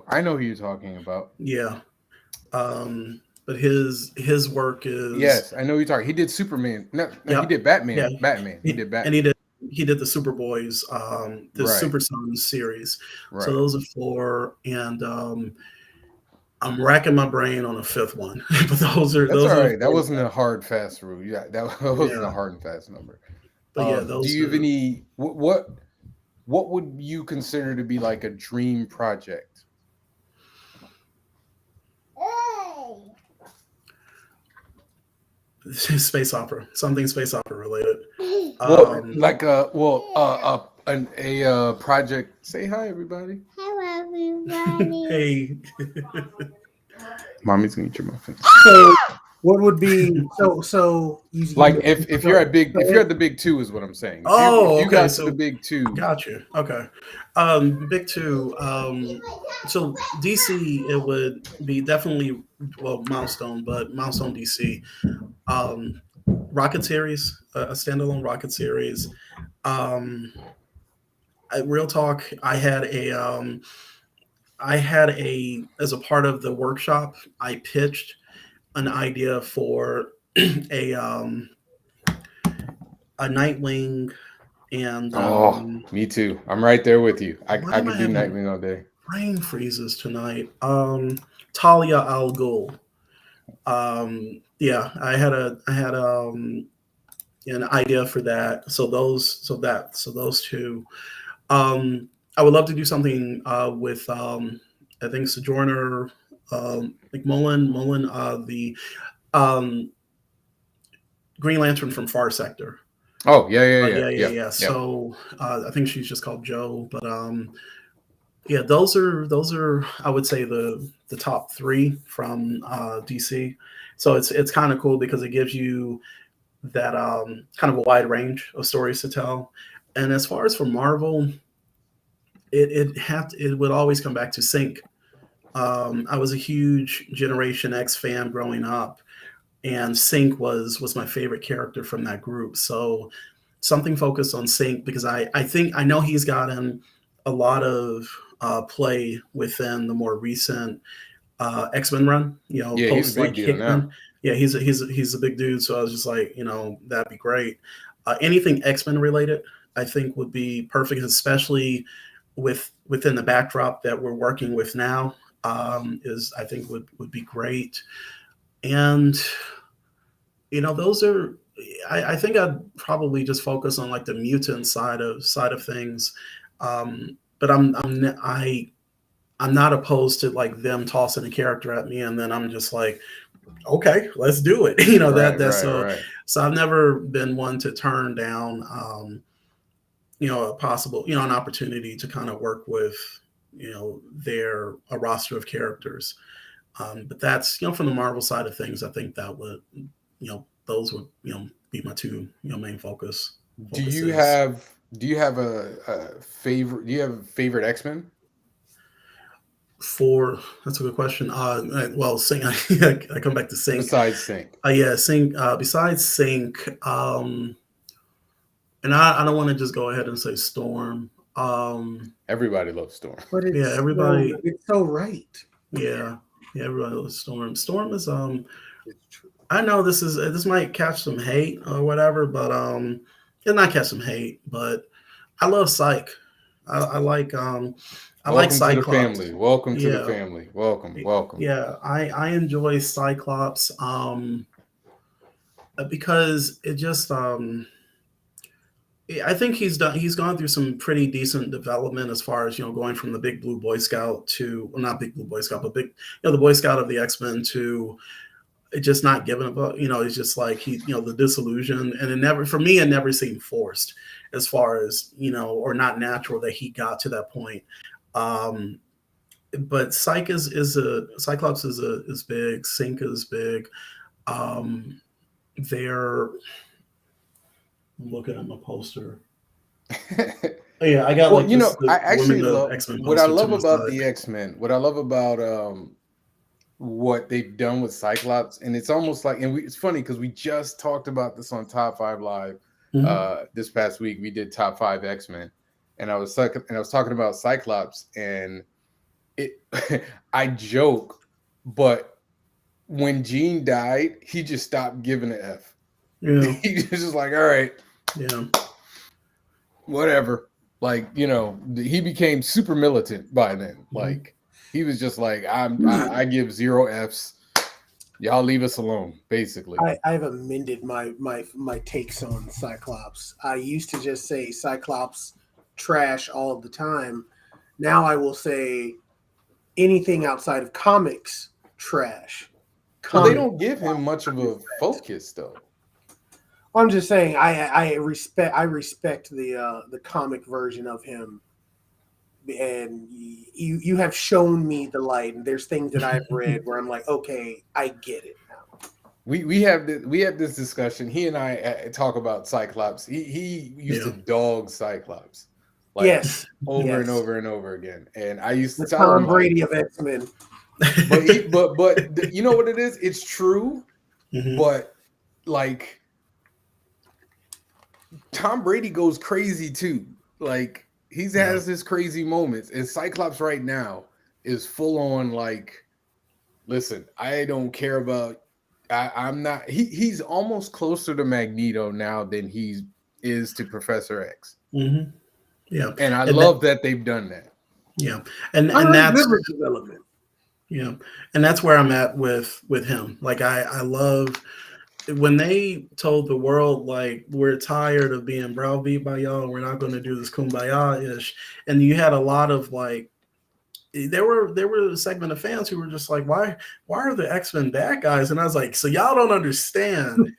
I know who you're talking about. Yeah. But his work is, yes, I know who you're talking. He did Superman. No, he did Batman. Yeah. Batman. He did Batman. And he did the Superboys, Super Sons series. Right. So those are 4, and I'm racking my brain on a 5th one. But that's all right. That wasn't a hard fast rule. Yeah, that wasn't a hard and fast number. But do you have any? What would you consider to be like a dream project? Space opera, something space opera related. Well, like a project. Say hi, everybody. Hello, everybody. Hey. Mommy's gonna eat your muffins. So what would be so you Like if you're at the big two is what I'm saying. If you Okay. got to So the big two. gotcha. Okay. Big two. So DC, it would be definitely Milestone, but Milestone DC. Rocket series, a standalone Rocket series. Real talk. I had as a part of the workshop, I pitched an idea for a Nightwing and Me too. I'm right there with you. I Why could am I do having- Nightwing all day. brain freezes tonight. Talia al Ghul. Yeah, I had an idea for that. So those two. I would love to do something with I think Sojourner McMullen, the Green Lantern from Far Sector. Oh yeah. So I think she's just called Joe, but yeah, those are I would say the top three from DC. So it's kind of cool because it gives you that kind of a wide range of stories to tell. And as far as for Marvel, it would always come back to Sync. I was a huge Generation X fan growing up, and Sync was my favorite character from that group. So something focused on Sync because I know he's gotten a lot of play within the more recent XMen run. He's a big deal Hickman. now. Yeah, he's a big dude. So I was just like, that'd be great. Anything X-Men related, I think would be perfect, especially within the backdrop that we're working with now. I think would be great. And those are. I think I'd probably just focus on like the mutant side of things. But I'm not opposed to like them tossing a character at me and then I'm just like, okay, let's do it. Right. So I've never been one to turn down a possible, an opportunity to kind of work with, a roster of characters. But that's, from the Marvel side of things, I think that would, those would, be my two, main focus. Do you have a favorite? Do you have a favorite X-Men? That's a good question. Well, Sync. I come back to Sync. Besides Sync. Yeah, Sync. Besides Sync, and I don't want to just go ahead and say Storm. Everybody loves Storm. But everybody. It's so right. Yeah, everybody loves Storm. Storm is It's true. I know this might catch some hate or whatever, but it'll not catch some hate. But I love Psych. I like Cyclops. To the family. Welcome to the family. Welcome. Yeah, I enjoy Cyclops because it just I think he's gone through some pretty decent development as far as going from the big blue Boy Scout to not big blue Boy Scout, but big the Boy Scout of the X-Men to just not giving up. It's just like he the disillusion, and it never seemed forced as far as or not natural that he got to that point. But Cyclops is big. Sync is big. They're I'm looking at my poster. Yeah, I got I actually love X-Men what I poster love to my about side. the X-Men. What I love about what they've done with Cyclops, and it's almost like, it's funny because we just talked about this on Top 5 Live this past week. We did Top 5 X-Men, and I was talking about Cyclops, and I joke, but when Jean died, he just stopped giving an F. Yeah, He was just like, all right, yeah. whatever. Like, he became super militant by then. Like, he was just like, I give 0 Fs. Y'all leave us alone, basically. I've amended my takes on Cyclops. I used to just say Cyclops trash all of the time. Now I will say anything outside of comics trash. Well, they don't give him much of a focus, though. I'm just saying I respect the comic version of him, and you have shown me the light, and there's things that I've read where I'm like, okay, I get it now. We have this discussion. He and I talk about Cyclops. He used to dog Cyclops, like yes, over and over and over again. And I used to the tell him, Tom Brady of X-Men. But you know what it is? It's true, but like Tom Brady goes crazy too. Like has his crazy moments, and Cyclops right now is full on like, listen, I don't care about. I'm not. He's almost closer to Magneto now than he is to Professor X. Mm-hmm. Yeah, and I love that they've done that. Yeah, and that's development. Yeah, and that's where I'm at with him. Like I love when they told the world, like, we're tired of being browbeat by y'all, and we're not going to do this kumbaya-ish. And you had a lot of like, there were a segment of fans who were just like, why are the X-Men bad guys? And I was like, so y'all don't understand,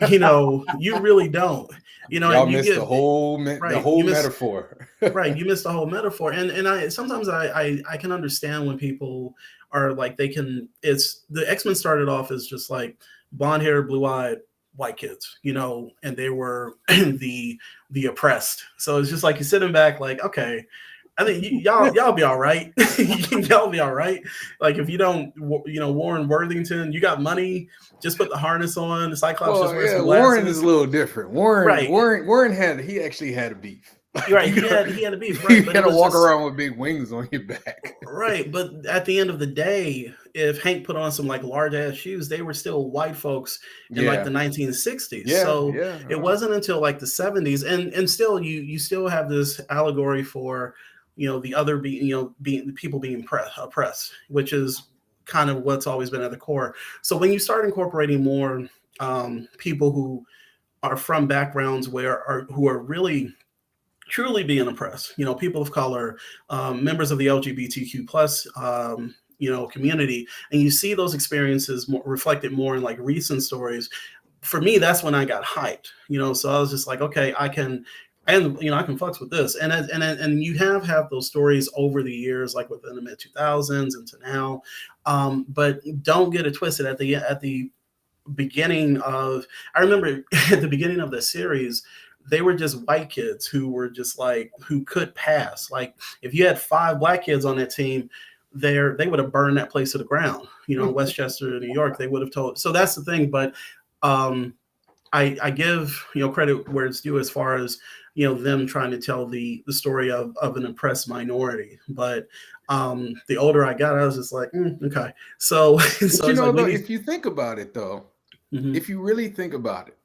you really don't, y'all missed the whole metaphor. Right, you missed the whole metaphor. And I sometimes I can understand when people are like, the X-Men started off as just like blonde hair, blue-eyed white kids, and they were the oppressed. So it's just like, you're sitting back like, okay, I think y'all be all right. Y'all be all right. Like, if you don't, Warren Worthington, you got money, just put the harness on. The Cyclops just wears some glasses. Warren is a little different. Warren actually had a beef. Right, he had a beef. Right, you had to walk around with big wings on your back. Right, but at the end of the day, if Hank put on some like large ass shoes, they were still white folks in like the 1960s. Yeah, so it wasn't until like the 70s, and still you still have this allegory for the other being people being oppressed, which is kind of what's always been at the core. So when you start incorporating more people who are from backgrounds who are really truly being oppressed, people of color, members of the LGBTQ plus, community, and you see those experiences reflected more in like recent stories. For me, that's when I got hyped, so I was just like, okay, I can flex with this. And you have those stories over the years, like within the mid 2000s into now. But don't get it twisted. At the beginning of, I remember at the beginning of the series, they were just white kids who were just like, who could pass. Like, if you had 5 black kids on that team, they would have burned that place to the ground. Westchester, New York, they would have told. So that's the thing. But I give credit where it's due as far as them trying to tell the story of an oppressed minority. But the older I got, I was just like, okay. So, if you think about it, though, if you really think about it,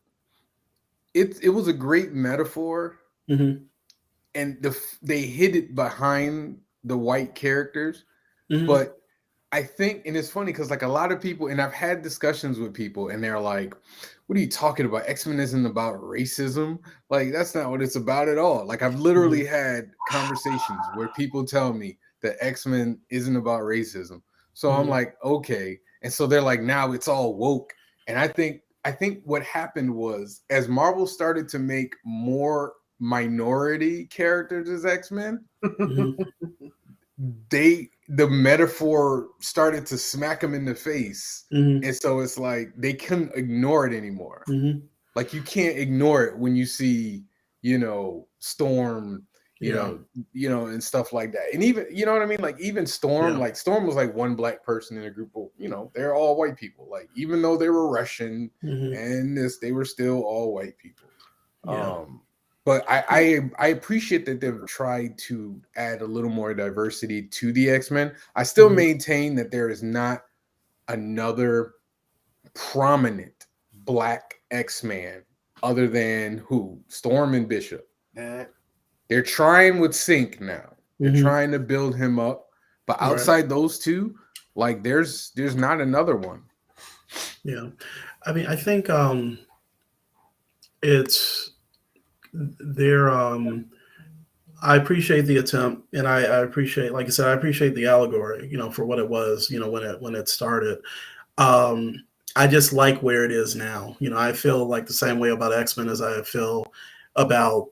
it was a great metaphor, and they hid it behind the white characters. But I think, and it's funny because like a lot of people, and I've had discussions with people, and they're like, what are you talking about? X-Men isn't about racism. Like, that's not what it's about at all. Like, I've literally had conversations where people tell me that X-Men isn't about racism. So I'm like, okay. And so they're like, now it's all woke. And I think what happened was, as Marvel started to make more minority characters as X-Men, the metaphor started to smack them in the face. And so it's like they couldn't ignore it anymore. Like, you can't ignore it when you see, Storm, and stuff like that. And even, you know what I mean? Like, even Storm, like Storm was like one black person in a group of, they're all white people. Like, even though they were Russian and they were still all white people. But I appreciate that they've tried to add a little more diversity to the X-Men. I still maintain that there is not another prominent black X-Man other than who? Storm and Bishop. They're trying with Sync now. They're trying to build him up. But outside those two, like, there's not another one. Yeah. I mean, I think it's there. I appreciate the attempt, and I appreciate, like I said, I appreciate the allegory, for what it was, when it started. I just like where it is now. I feel like the same way about X-Men as I feel about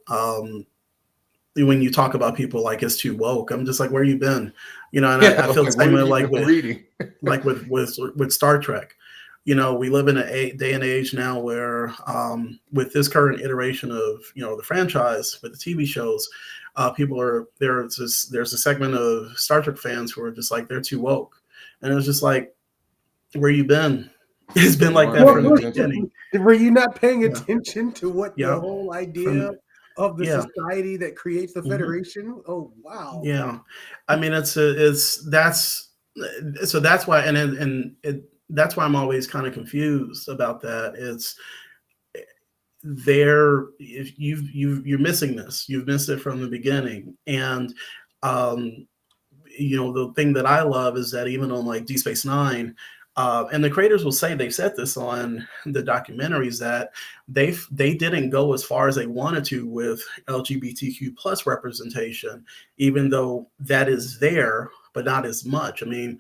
when you talk about people like it's too woke. I'm just like, where you been? And Yeah, I feel the like what same have way you like been reading? with Star Trek. We live in a day and age now where with this current iteration of the franchise with the TV shows, people are there's a segment of Star Trek fans who are just like they're too woke, and it's just like, where you been? It's been You like weren't that paying from the attention. beginning. Were you not paying Yeah. attention to what the Yeah. whole idea From of the yeah. society that creates the Mhm. Federation? Oh wow! Yeah. I mean, that's why, that's why I'm always kind of confused about that. It's if you're missing this. You've missed it from the beginning. And um the thing that I love is that even on like Deep Space Nine, and the creators will say, they've said this on the documentaries, that they didn't go as far as they wanted to with LGBTQ plus representation, even though that is there, but not as much. I mean,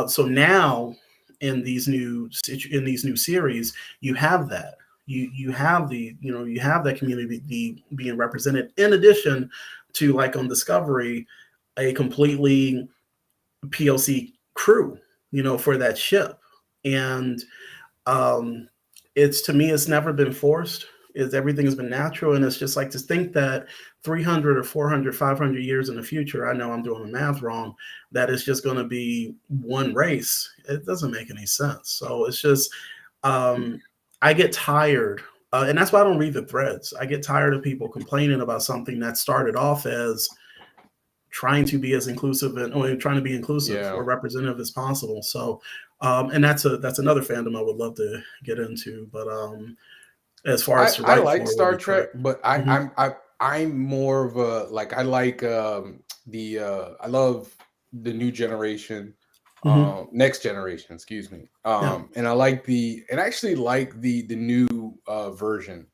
so now in these new series, you have that. You have you have that community being represented, in addition to, like, on Discovery, a completely POC crew, for that ship. And um, to me, it's never been forced. Everything has been natural. And it's just like, to think that 300 or 400, 500 years in the future, I know I'm doing the math wrong, that it's just going to be one race. It doesn't make any sense. So it's just, I get tired. And that's why I don't read the threads. I get tired of people complaining about something that started off as trying to be as inclusive or trying to be inclusive or representative as possible. So, and that's another fandom I would love to get into. But as far as I like Star Trek, but mm-hmm. I'm more of a, like, I like I love the new generation, next generation, excuse me. And I like and I actually like the new version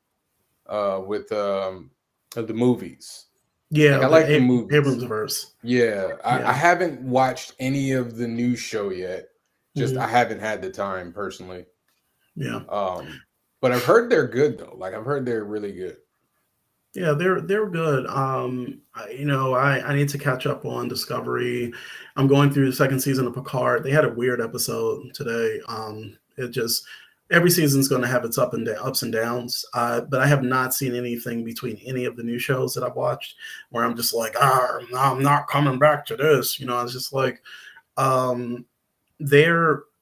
with of the movies. Yeah, like, I like the movies. Abrams verse. Yeah, I haven't watched any of the new show yet. Just I haven't had the time personally. Yeah. But I've heard they're good though. Like, I've heard they're really good. Yeah, they're good. I need to catch up on Discovery. I'm going through the second season of Picard. They had a weird episode today. It just, every season's going to have its ups and downs. But I have not seen anything between any of the new shows that I've watched where I'm just like, I'm not coming back to this. I was just like, the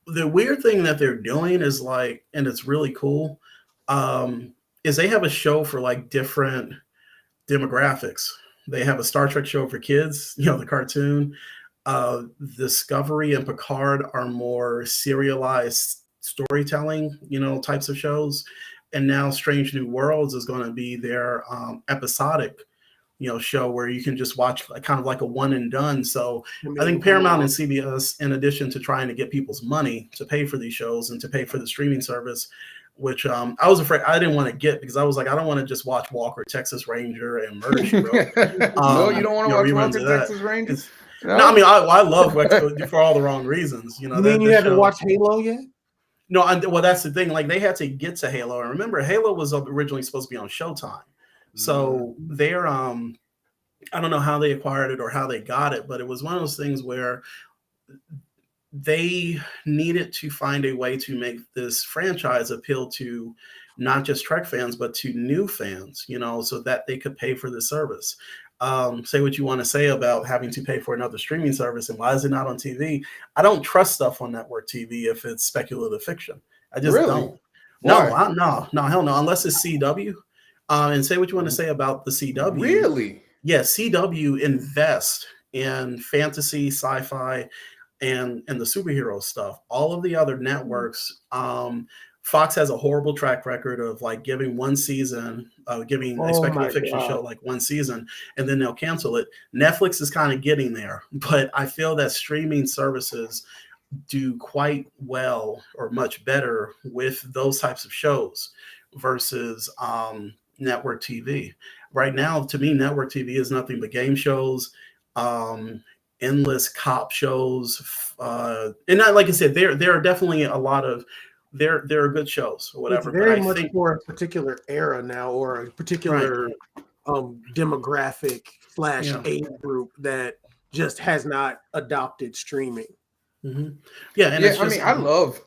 weird thing that they're doing is, like, and it's really cool, is they have a show for, like, different demographics. They have a Star Trek show for kids, the cartoon. Discovery and Picard are more serialized storytelling, types of shows. And now Strange New Worlds is going to be their episodic, show where you can just watch kind of like a one and done. So I think Paramount and CBS, in addition to trying to get people's money to pay for these shows and to pay for the streaming service, which I was afraid I didn't want to get, because I was like, I don't want to just watch Walker, Texas Ranger, and Murder She Wrote. No, you don't want to watch Walker, Texas Ranger? No, I mean, I love Wexford for all the wrong reasons. You mean you haven't watched Halo yet? No, well, that's the thing. Like, they had to get to Halo, and remember, Halo was originally supposed to be on Showtime. So they're, I don't know how they acquired it or how they got it, but it was one of those things where they needed to find a way to make this franchise appeal to not just Trek fans, but to new fans, so that they could pay for the service. Say what you want to say about having to pay for another streaming service and why is it not on TV? I don't trust stuff on network TV if it's speculative fiction. I just don't. Why? No, hell no, unless it's CW. And say what you want to say about the CW. Really? Yeah, CW invest in fantasy, sci-fi, and the superhero stuff. All of the other networks, Fox has a horrible track record of, like, giving one season, giving a speculative fiction show like one season, and then they'll cancel it. Netflix is kind of getting there, but I feel that streaming services do quite well or much better with those types of shows versus network TV. Right now, to me, network TV is nothing but game shows, endless cop shows, and like I said, there are definitely a lot of there are good shows or whatever. It's very but I much think for a particular era now, or a particular demographic / age group that just has not adopted streaming. Mm-hmm. Yeah, and Yeah, it's just I love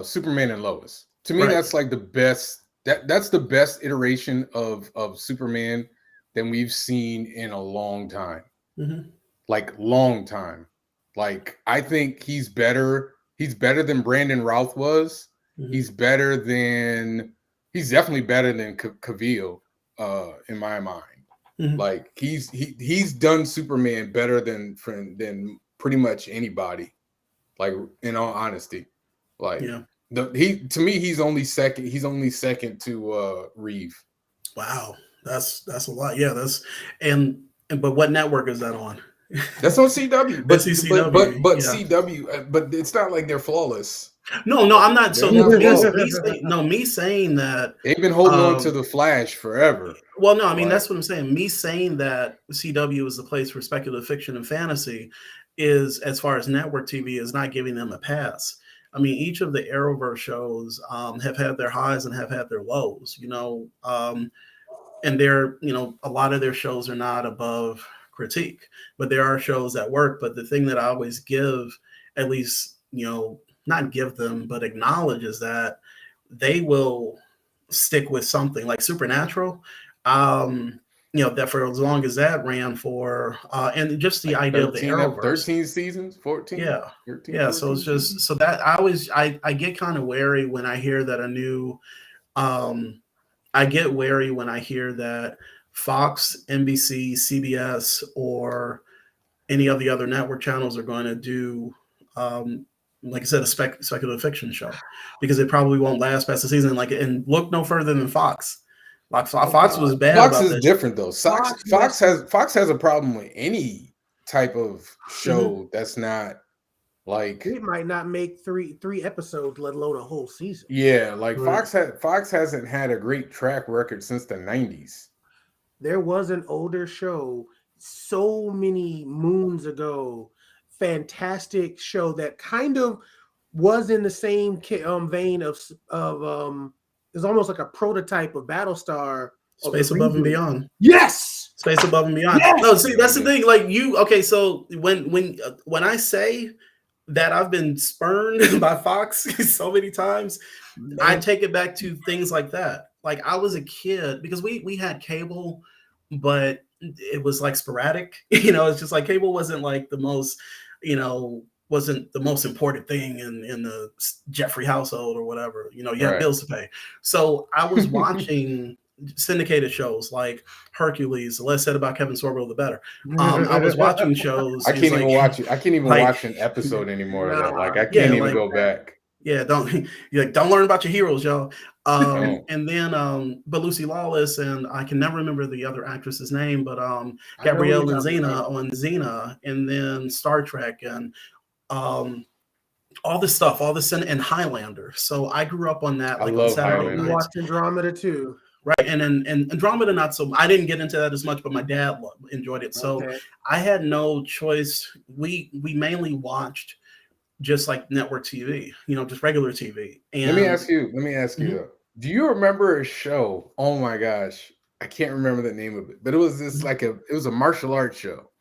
Superman and Lois. To me, Right. that's like the best. That's the best iteration of Superman than we've seen in a long time. Mhm. Like long time. Like I think he's better. He's better than Brandon Routh was. Mhm. He's definitely better than Cavill, in my mind. Mhm. Like he's done Superman better than pretty much anybody. Like in all honesty, like Yeah. to me he's only second. He's only second to Reeve. Wow, that's a lot. Yeah, but what network is that on? That's on CW, but That's CW, but yeah. CW, but it's not like they're flawless. No, I'm not. So They're not me saying that they've been holding on to the Flash forever. Well, no, I mean Like, that's what I'm saying. Me saying that CW is the place for speculative fiction and fantasy is, as far as network TV, is not giving them a pass. I mean, each of the Arrowverse shows have had their highs and have had their lows, and a lot of their shows are not above critique, but there are shows that work. But the thing that I always give, at least, not give them, but acknowledge, is that they will stick with something like Supernatural. That for as long as that ran for, and just the idea of the Arrowverse. 13 seasons, 14. Yeah. 13, Yeah. So it's just, so that I get kind of wary when I hear that I get wary when I hear that Fox, NBC, CBS, or any of the other network channels are going to do, like I said, a speculative fiction show, because it probably won't last past the season. And look no further than Fox. Like Fox was bad. Fox is different though. Fox has a problem with any type of show that's not like, it might not make three episodes, let alone a whole season. Yeah, like Right. Fox hasn't had a great track record since the 90s. There was an older show so many moons ago, fantastic show that kind of was in the same vein of it's almost like a prototype of Battlestar. Space Above and Beyond. Yes, Space Above and Beyond. Yes! No, see, that's the thing. Okay, so when I say that I've been spurned by Fox so many times, I take it back to things like that. Like I was a kid, because we had cable, but it was like sporadic. It's just like cable wasn't like the most, wasn't the most important thing in the Jeffrey household or whatever. You had bills to pay. So I was watching syndicated shows like Hercules. The less said about Kevin Sorbo, the better. I was watching shows. I can't even watch it. I can't even watch an episode anymore. Like I can't even go back. Yeah, don't learn about your heroes, y'all. And then but Lucy Lawless, and I can never remember the other actress's name, but Gabrielle and Xena on Xena, and then Star Trek, and all this stuff, and Highlander. So I grew up on that. I love Highlander. We watched Andromeda too. Right, and Andromeda not so. I didn't get into that as much, but my dad enjoyed it. So I had no choice. We mainly watched just like network TV, just regular TV. And let me ask you, do you remember a show? Oh my gosh, I can't remember the name of it, but it was this it was a martial arts show,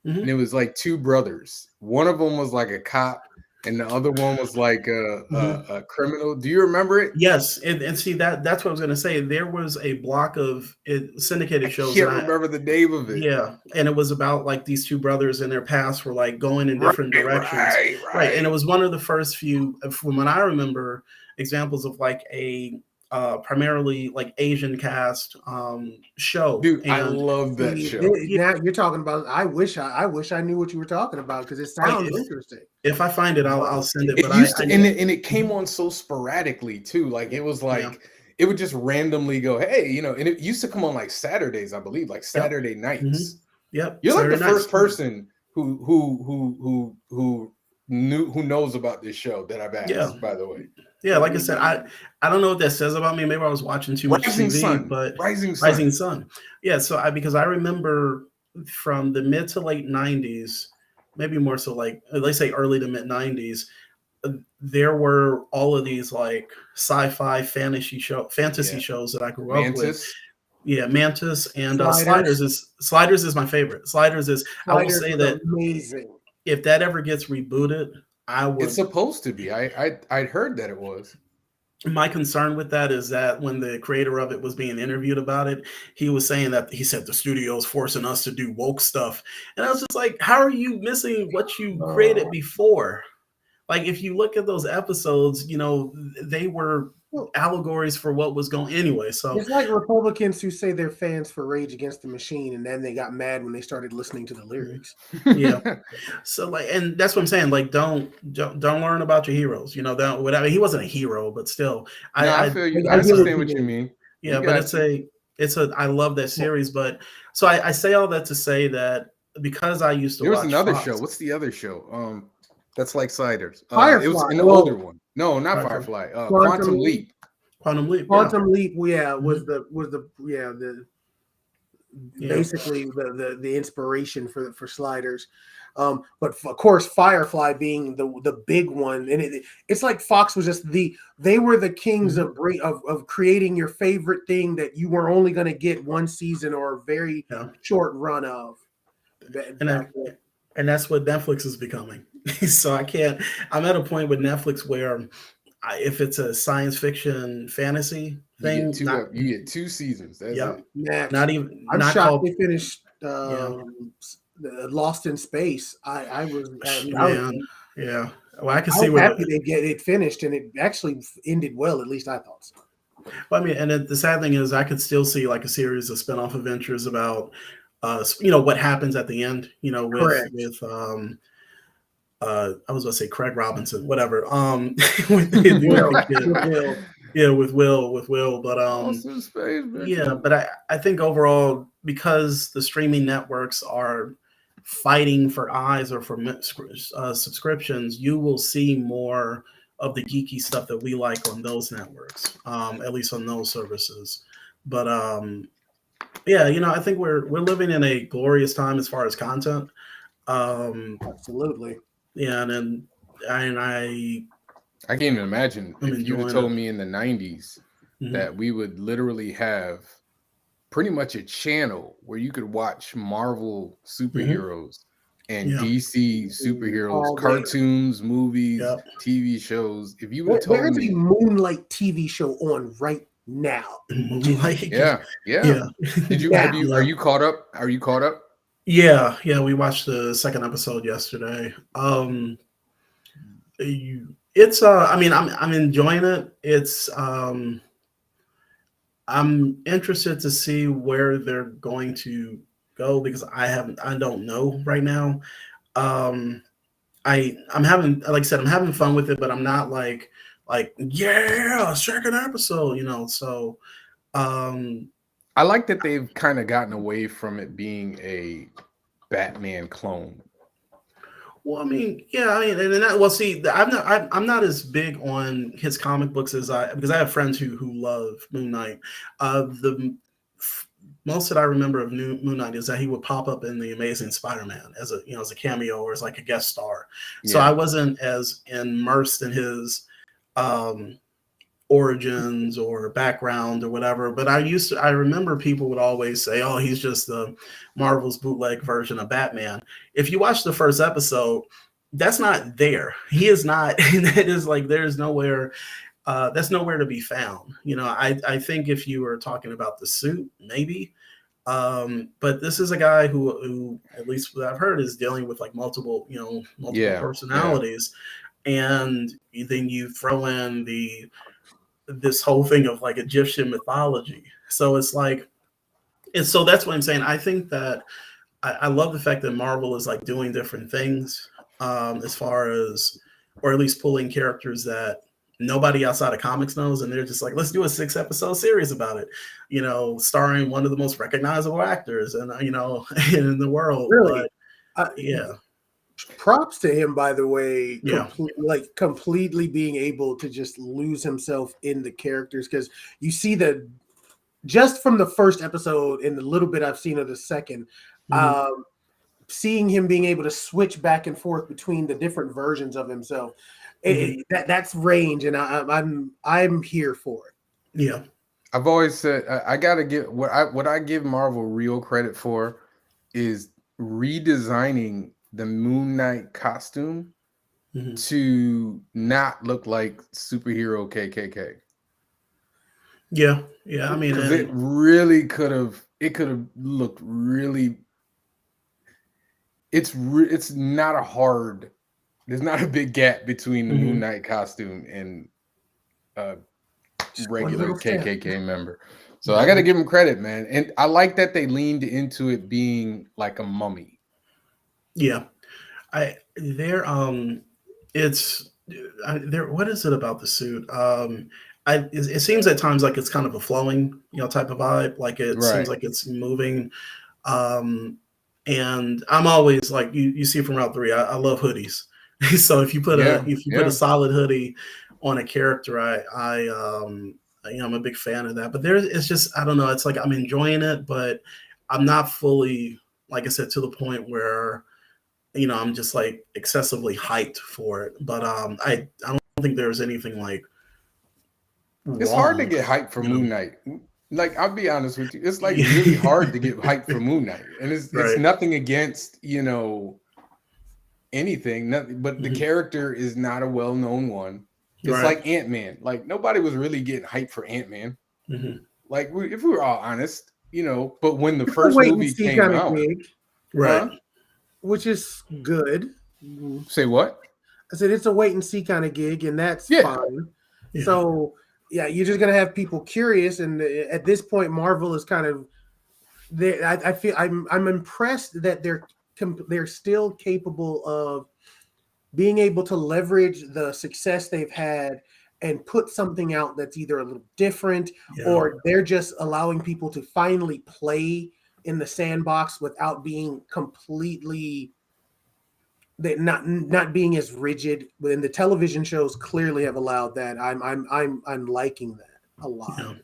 and it was like two brothers. One of them was like a cop, and the other one was like a criminal. Do you remember it? Yes, and see that's what I was going to say. There was a block of syndicated shows. I can't remember the name of it. Yeah, and it was about like these two brothers and their paths were like going in different directions. Right, and it was one of the first few, from what I remember, examples of like a primarily like Asian cast show. Dude, I love that show. Now you're talking about. I wish I knew what you were talking about, because it sounds interesting. If I find it, I'll send it. But and it came on so sporadically too. Like it was like it would just randomly go, hey, and it used to come on like Saturdays, I believe, like Saturday nights. Yep. You're Saturday like the first person who knows about this show that I've asked, by the way. Yeah, like I said, I don't know what that says about me. Maybe I was watching too much TV, but Rising Sun. Yeah, so because I remember from the mid to late 90s, maybe more so like let's say early to mid 90s, there were all of these like sci-fi fantasy shows that I grew up with. Mantis. Yeah, Mantis and Sliders. Sliders is my favorite. Sliders is I will Sliders say was that amazing. if that ever gets rebooted, I would. It's supposed to be. I'd heard that it was. My concern with that is that when the creator of it was being interviewed about it, he was saying that he said the studio's forcing us to do woke stuff. And I was just like, how are you missing what you created before? Like, if you look at those episodes, you know, they were allegories for what was going anyway. So it's like Republicans who say they're fans for Rage Against the Machine, and then they got mad when they started listening to the lyrics. Yeah. So like, and that's what I'm saying. Like, don't learn about your heroes. You know, don't whatever. He wasn't a hero, but still, I feel you. I I get understand what you mean. Yeah, You but got it's a. I love that series, but so I say all that to say that because I used to. There was watch another Fox, show. What's the other show? That's like Sliders. Firefly. It was an Well, older one. No, not Firefly. Firefly. Quantum Quantum Leap. Leap. Quantum Leap. Quantum Leap, was Yeah. basically the inspiration for Sliders. But of course, Firefly being the big one, and it's like Fox was just they were the kings of creating your favorite thing that you were only going to get one season or a very short run of. And that's what Netflix is becoming. So I'm at a point with Netflix where if it's a science fiction fantasy thing, you get 2 seasons. That's it. Next. I'm shocked called, they finished Lost in Space. I was yeah. Well, I can I see was where happy they get it finished, and it actually ended well. At least I thought so. Well, I mean, and the sad thing is, I could still see like a series of spinoff adventures about, what happens at the end. You know, with I was going to say Craig Robinson, whatever. With Will, but but I think overall, because the streaming networks are fighting for eyes or for subscriptions, you will see more of the geeky stuff that we like on those networks, at least on those services. But I think we're living in a glorious time as far as content. Absolutely. Yeah, and I can't even imagine if you had told me in the 90s that we would literally have pretty much a channel where you could watch Marvel superheroes and DC superheroes, cartoons, movies, TV shows. If you would have told me, there's a Moonlight TV show on right now. Yeah. Are you caught up? Yeah, we watched the second episode yesterday. It's I'm enjoying it. It's I'm interested to see where they're going to go because I don't know right now. I'm having, like I said, I'm having fun with it, but I'm not like second episode, so I like that they've kind of gotten away from it being a Batman clone. Well, I'm not as big on his comic books because I have friends who love Moon Knight. The most that I remember of Moon Knight is that he would pop up in the Amazing Spider-Man as a cameo or as like a guest star. So I wasn't as immersed in his origins or background or whatever, but I remember people would always say, oh, he's just the Marvel's bootleg version of Batman. If you watch the first episode, that's not there. He is not. That is like, there's nowhere, that's nowhere to be found. I think if you were talking about the suit, maybe, but this is a guy who at least what I've heard is dealing with like multiple personalities. And then you throw in this whole thing of like Egyptian mythology. So it's like, so that's what I'm saying. I think that I love the fact that Marvel is like doing different things as far as, or at least pulling characters that nobody outside of comics knows. And they're just like, let's do a 6-episode series about it, starring one of the most recognizable actors and, in the world. Really? But, yeah. Props to him, by the way, Yeah. completely being able to just lose himself in the characters, because you see that just from the first episode and the little bit I've seen of the second, seeing him being able to switch back and forth between the different versions of himself, That's range, and I'm here for it. Yeah. I've always said I gotta get what I give Marvel real credit for is redesigning the Moon Knight costume to not look like superhero KKK. Yeah. I mean, Because it really could have looked really. It's not a hard. There's not a big gap between the Moon Knight costume and regular KKK member. So I got to give them credit, man. And I like that they leaned into it being like a mummy. Yeah. What is it about the suit? It seems at times like it's kind of a flowing, type of vibe. Like it seems like it's moving. And I'm always like, you see from Route 3, I love hoodies. So if you put put a solid hoodie on a character, I'm a big fan of that. But it's just, I don't know. It's like I'm enjoying it, but I'm not fully, like I said, to the point where, I'm just like excessively hyped for it. But I don't think there's anything like wrong. It's hard to get hyped for Moon Knight. Like, I'll be honest with you, it's like really hard to get hyped for Moon Knight, and it's nothing against anything, nothing, but the character is not a well-known one. It's like Ant-Man. Like, nobody was really getting hyped for Ant-Man. Like, if we were all honest, but when the first movie came out, which is good. Say what? I said it's a wait and see kind of gig, and that's fine. Yeah. So you're just gonna have people curious, and at this point, Marvel is kind of there. I feel I'm impressed that they're still capable of being able to leverage the success they've had and put something out that's either a little different or they're just allowing people to finally play in the sandbox without being completely not being as rigid. Within the television shows clearly have allowed that. I'm liking that a lot.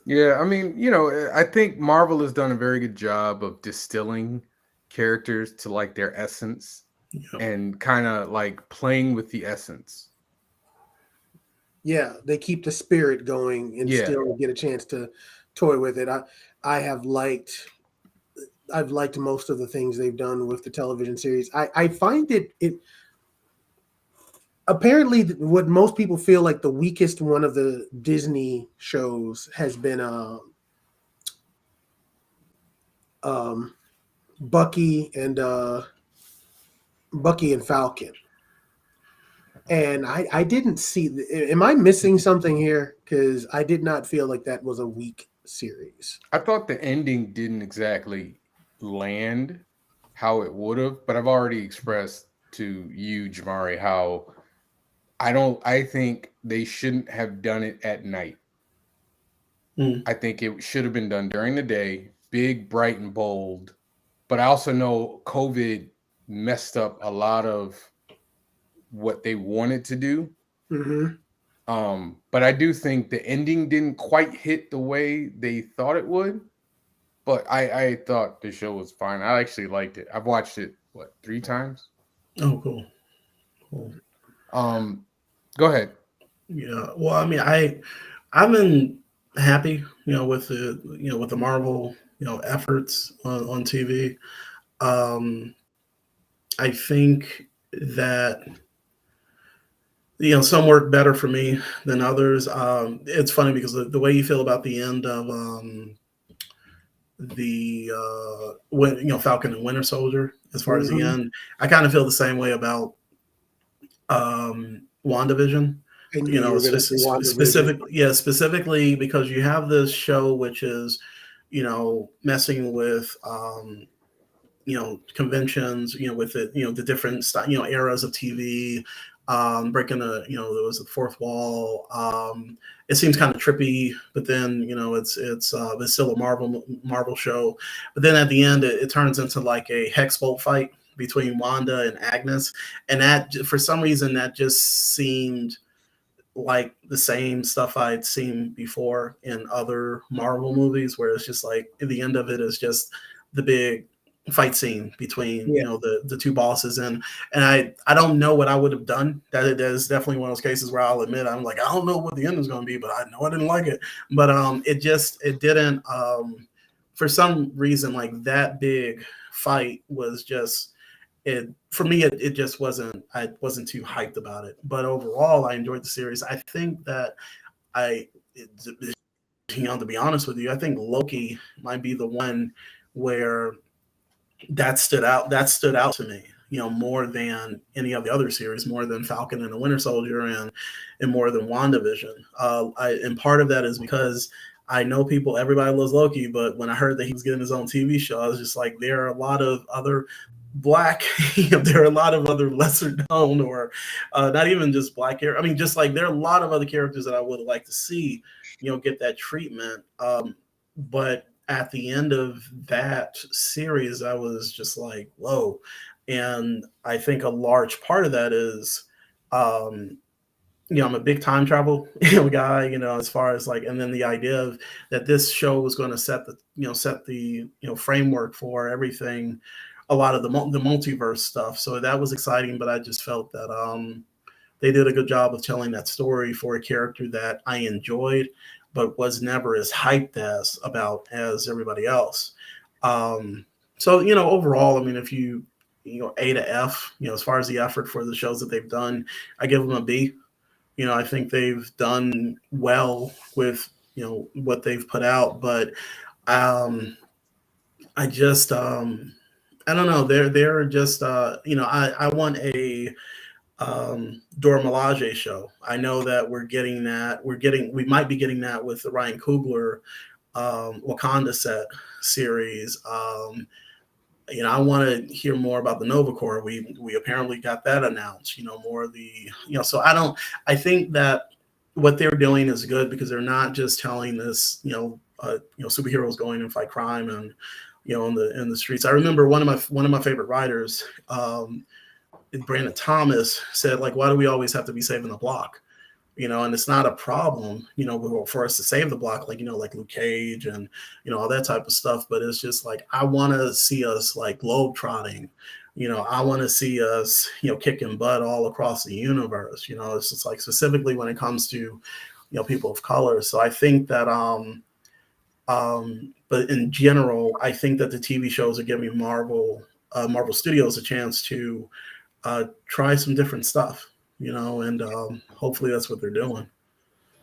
Yeah, I mean, I think Marvel has done a very good job of distilling characters to like their essence and kind of like playing with the essence. Yeah, they keep the spirit going and still get a chance to toy with it. I've liked most of the things they've done with the television series. I find it apparently what most people feel like the weakest one of the Disney shows has been Bucky and Falcon. And I didn't see. Am I missing something here? Because I did not feel like that was a weak series. I thought the ending didn't exactly land how it would have, but I've already expressed to you, Jamari, how I think they shouldn't have done it at night. I think it should have been done during the day, big, bright, and bold. But I also know COVID messed up a lot of what they wanted to do. But I do think the ending didn't quite hit the way they thought it would. But I thought the show was fine. I actually liked it. I've watched it 3 times. Oh, cool. Go ahead. Yeah. Well, I mean, I've been happy, with the Marvel, efforts on TV. I think that some work better for me than others. It's funny because the way you feel about the end of Falcon and Winter Soldier, as far as the end, I kind of feel the same way about WandaVision. Specifically because you have this show which is, messing with conventions, with it, the different eras of TV, breaking there was a fourth wall. It seems kind of trippy, but then it's still a Marvel show. But then at the end, it turns into like a hex bolt fight between Wanda and Agnes, and that for some reason that just seemed like the same stuff I'd seen before in other Marvel movies, where it's just like the end of it is just the big fight scene between the two bosses, and I don't know what I would have done. That is definitely one of those cases where I'll admit I'm like, I don't know what the end is going to be, but I know I didn't like it. But it didn't for some reason, like, that big fight was just it for me. It just wasn't. I wasn't too hyped about it. But overall, I enjoyed the series. I think that to be honest with you, I think Loki might be the one where that stood out to me, more than any of the other series, more than Falcon and the Winter Soldier, and more than WandaVision. And part of that is because I know everybody loves Loki, but when I heard that he was getting his own TV show, I was just like, there are a lot of other Black, there are a lot of other lesser known, or not even just Black characters. I mean, just like there are a lot of other characters that I would like to see, get that treatment. But at the end of that series, I was just like, whoa. And I think a large part of that is, I'm a big time travel guy, as far as like, and then the idea of that this show was going to set the framework for everything, a lot of the multiverse stuff. So that was exciting, but I just felt that they did a good job of telling that story for a character that I enjoyed, but was never as hyped as everybody else. So, overall, I mean, if you A to F, as far as the effort for the shows that they've done, I give them a B. I think they've done well with, what they've put out, but I just, I don't know. They're just, I want a Dora Milaje show. I know that we might be getting that with the Ryan Coogler Wakanda set series. I want to hear more about the Nova Corps. We apparently got that announced, more of the, so I think that what they're doing is good, because they're not just telling this, superheroes going and fight crime and, in the streets. I remember one of my favorite writers, Brandon Thomas, said, like, why do we always have to be saving the block? And it's not a problem, for us to save the block, like, like Luke Cage and, all that type of stuff. But it's just like, I want to see us like globe trotting, I want to see us, kicking butt all across the universe. It's just like, specifically when it comes to, people of color. So I think that, but in general, I think that the TV shows are giving Marvel Studios a chance to try some different stuff, and hopefully that's what they're doing.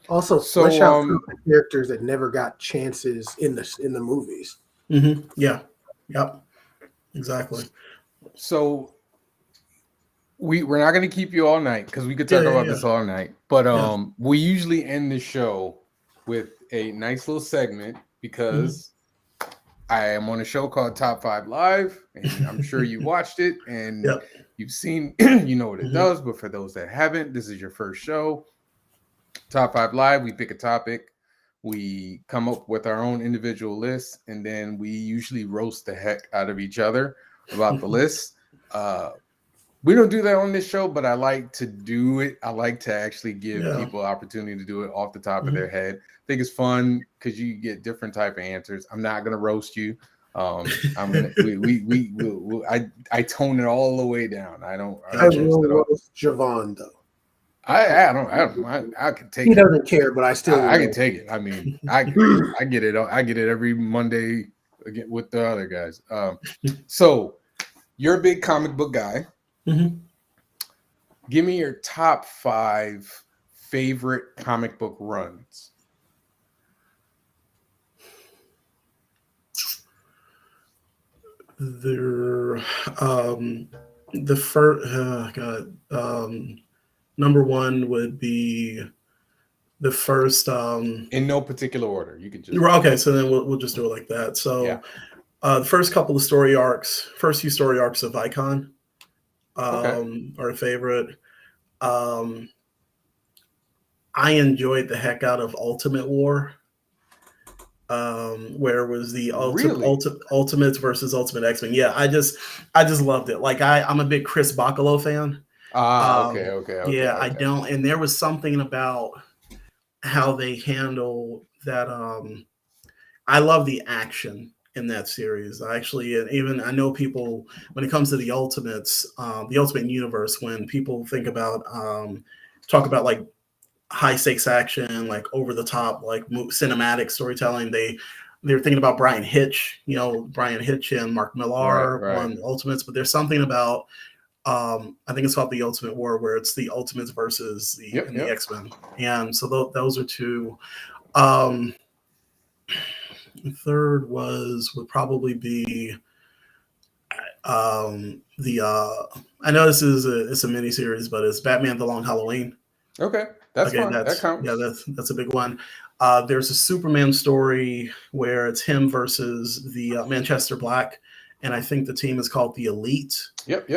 Also, flesh out some characters that never got chances in the movies. Mm-hmm. Yeah. Yep. Exactly. So we're not going to keep you all night, because we could talk about this all night. But we usually end the show with a nice little segment, because I am on a show called Top 5 Live, and I'm sure you watched it and you've seen, what it does. But for those that haven't, this is your first show. Top 5 Live, we pick a topic, we come up with our own individual lists, and then we usually roast the heck out of each other about the list. We don't do that on this show, but I like to do it. I like to actually give people opportunity to do it off the top of their head. I think it's fun because you get different type of answers. I'm not gonna roast you. I'm gonna I tone it all the way down. I will roast Javon though. I can take it. He doesn't care, but I can take it. I mean, I get it. I get it every Monday again with the other guys. So you're a big comic book guy. Mm-hmm. Give me your top 5 favorite comic book runs. The first, number one would be the first. In no particular order, you can just. Okay, so then we'll just do it like that. So, the first few story arcs of Icon. Are a favorite. I enjoyed the heck out of Ultimate War, where it was the Ultimates versus Ultimate X-Men. Yeah, I just loved it. Like I'm a big Chris Bacalo fan. Okay. Yeah, I don't, and there was something about how they handle that. I love the action in that series. I actually, and even I know people when it comes to the Ultimates, the Ultimate Universe, when people think about talk about like high stakes action, like over the top, like cinematic storytelling, they're thinking about Brian Hitch, Brian Hitch and Mark Millar Right. on Ultimates, but there's something about I think it's called the Ultimate War, where it's the Ultimates versus the XMen, and so those are two. The third would probably be the I know it's a mini series, but it's Batman: The Long Halloween. Okay, that's fine. That counts. Yeah, that's a big one. There's a Superman story where it's him versus the Manchester Black, and I think the team is called the Elite. Yep.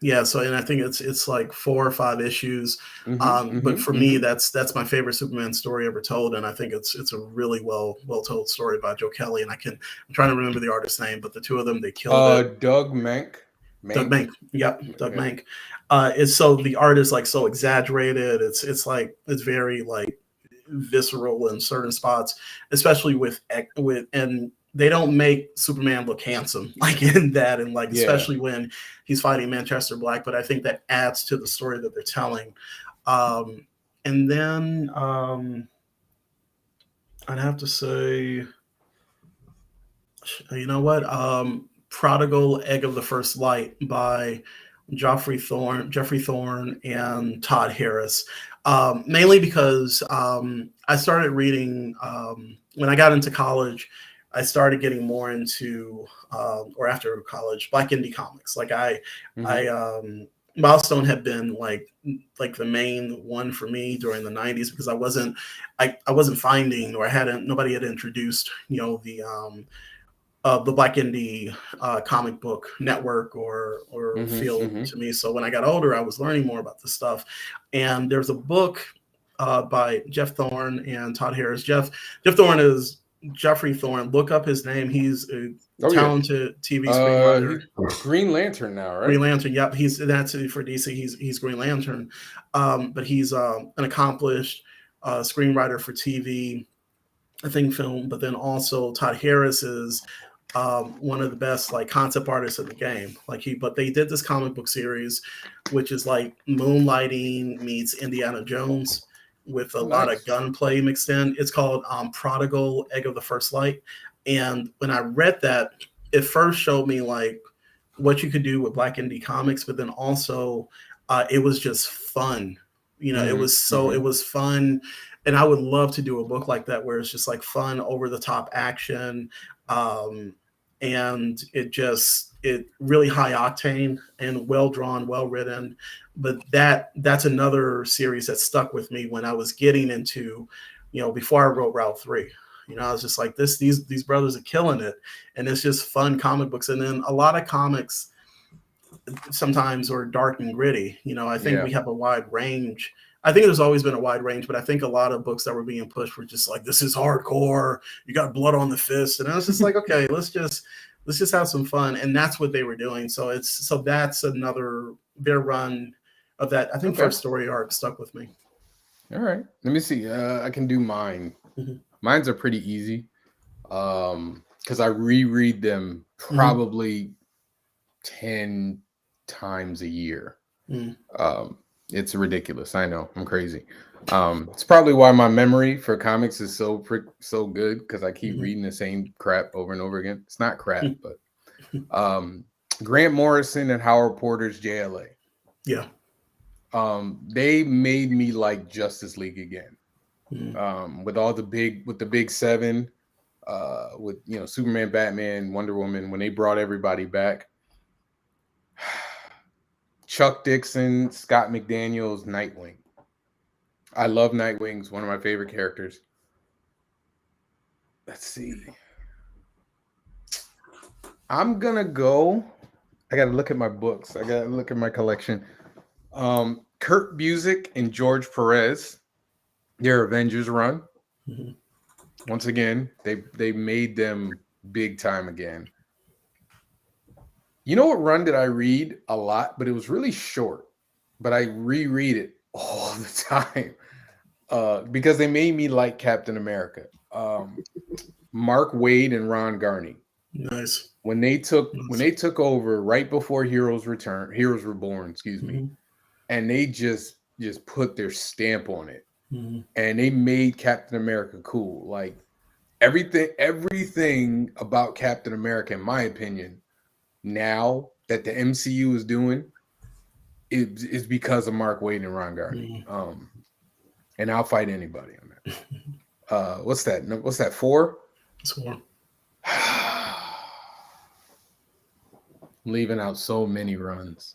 Yeah. So, and I think it's like 4 or 5 issues. But for me, that's my favorite Superman story ever told, and I think it's a really well told story by Joe Kelly. And I'm trying to remember the artist's name, but the two of them, they killed it. Doug Mank. Doug Mank. Yep, Doug Mank. It's so the art is like so exaggerated. It's like it's very like visceral in certain spots, especially with and they don't make Superman look handsome like in that, and like especially when he's fighting Manchester Black. But I think that adds to the story that they're telling. And then I'd have to say, you know what? Prodigal Egg of the First Light by Jeffrey Thorne and Todd Harris. Mainly because I started reading when I got into college. I started getting more into, or after college, Black indie comics. Like I Milestone had been like the main one for me during the 90s because I wasn't finding, or nobody had introduced, the Black indie comic book network or field to me. So when I got older, I was learning more about this stuff. And there's a book by Jeff Thorne and Todd Harris. Jeff Thorne is Jeffrey Thorne. Look up his name. He's a talented TV screenwriter. Green Lantern now, right? Green Lantern. Yep. That's for DC. He's Green Lantern. But he's an accomplished screenwriter for TV, I think film. But then also Todd Harris is one of the best like concept artists in the game. But they did this comic book series, which is like moonlighting meets Indiana Jones, with a lot of gunplay mixed in. It's called Prodigal Egg of the First Light. And when I read that, it first showed me like what you could do with Black indie comics, but then also it was just fun. It was fun. And I would love to do a book like that where it's just like fun, over the top action. And it really high octane and well drawn, well written. But that's another series that stuck with me when I was getting into, before I wrote Route 3. I was just like, these brothers are killing it, and it's just fun comic books. And then a lot of comics sometimes are dark and gritty. I think we have a wide range. I think there's always been a wide range, but I think a lot of books that were being pushed were just like, this is hardcore. You got blood on the fist, and I was just like, okay, let's just have some fun, and that's what they were doing. So that's their run of that. I think first story arc stuck with me. All right, let me see. I can do mine. Mine's are pretty easy, because I reread them probably 10 times a year. It's ridiculous. I know, I'm crazy. It's probably why my memory for comics is so good, because I keep reading the same crap over and over again. It's not crap, but Grant Morrison and Howard Porter's JLA. Yeah. They made me like Justice League again. With the big seven, with Superman, Batman, Wonder Woman, when they brought everybody back. Chuck Dixon, Scott McDaniels, Nightwing. I love Nightwing. It's one of my favorite characters. Let's see. I'm gonna go. I gotta look at my books. I gotta look at my collection. Kurt Busiek and George Perez, their Avengers run. Once again, they made them big time again. You know what run did I read a lot, but it was really short, but I reread it all the time because they made me like Captain America. Mark Waid and Ron Garney. Nice. When they took over right before Heroes Were Born, excuse me, and they just put their stamp on it, and they made Captain America cool. Like everything about Captain America, in my opinion, now that the MCU is doing, is because of Mark Waid and Ron Garney. And I'll fight anybody on that. What's that? What's that? 4? It's 4. I'm leaving out so many runs.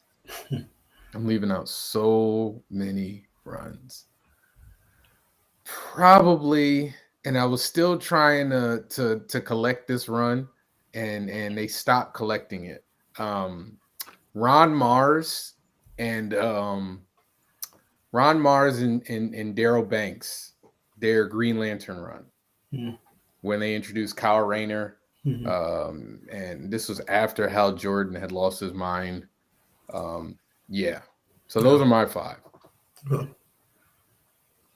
Probably, and I was still trying to collect this run, and they stopped collecting it. Ron Mars and Daryl Banks, their Green Lantern run, when they introduced Kyle Rayner. And this was after Hal Jordan had lost his mind. So those are my 5.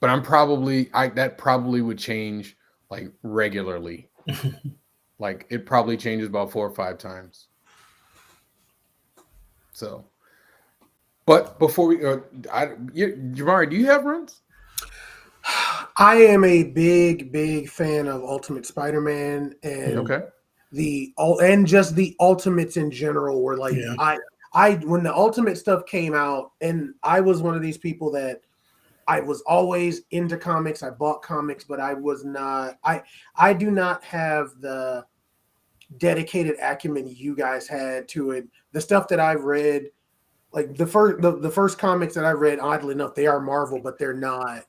But that probably would change like regularly. Like it probably changes about 4 or 5 times. So, but before we Jamari, do you have runs? I am a big fan of Ultimate Spider-Man and just the Ultimates in general. Were like I when the Ultimate stuff came out, and I was one of these people that I was always into comics. I bought comics, but I was not. I do not have the dedicated acumen you guys had to it. The stuff that I've read, like the first comics that I read, oddly enough, they are Marvel, but they're not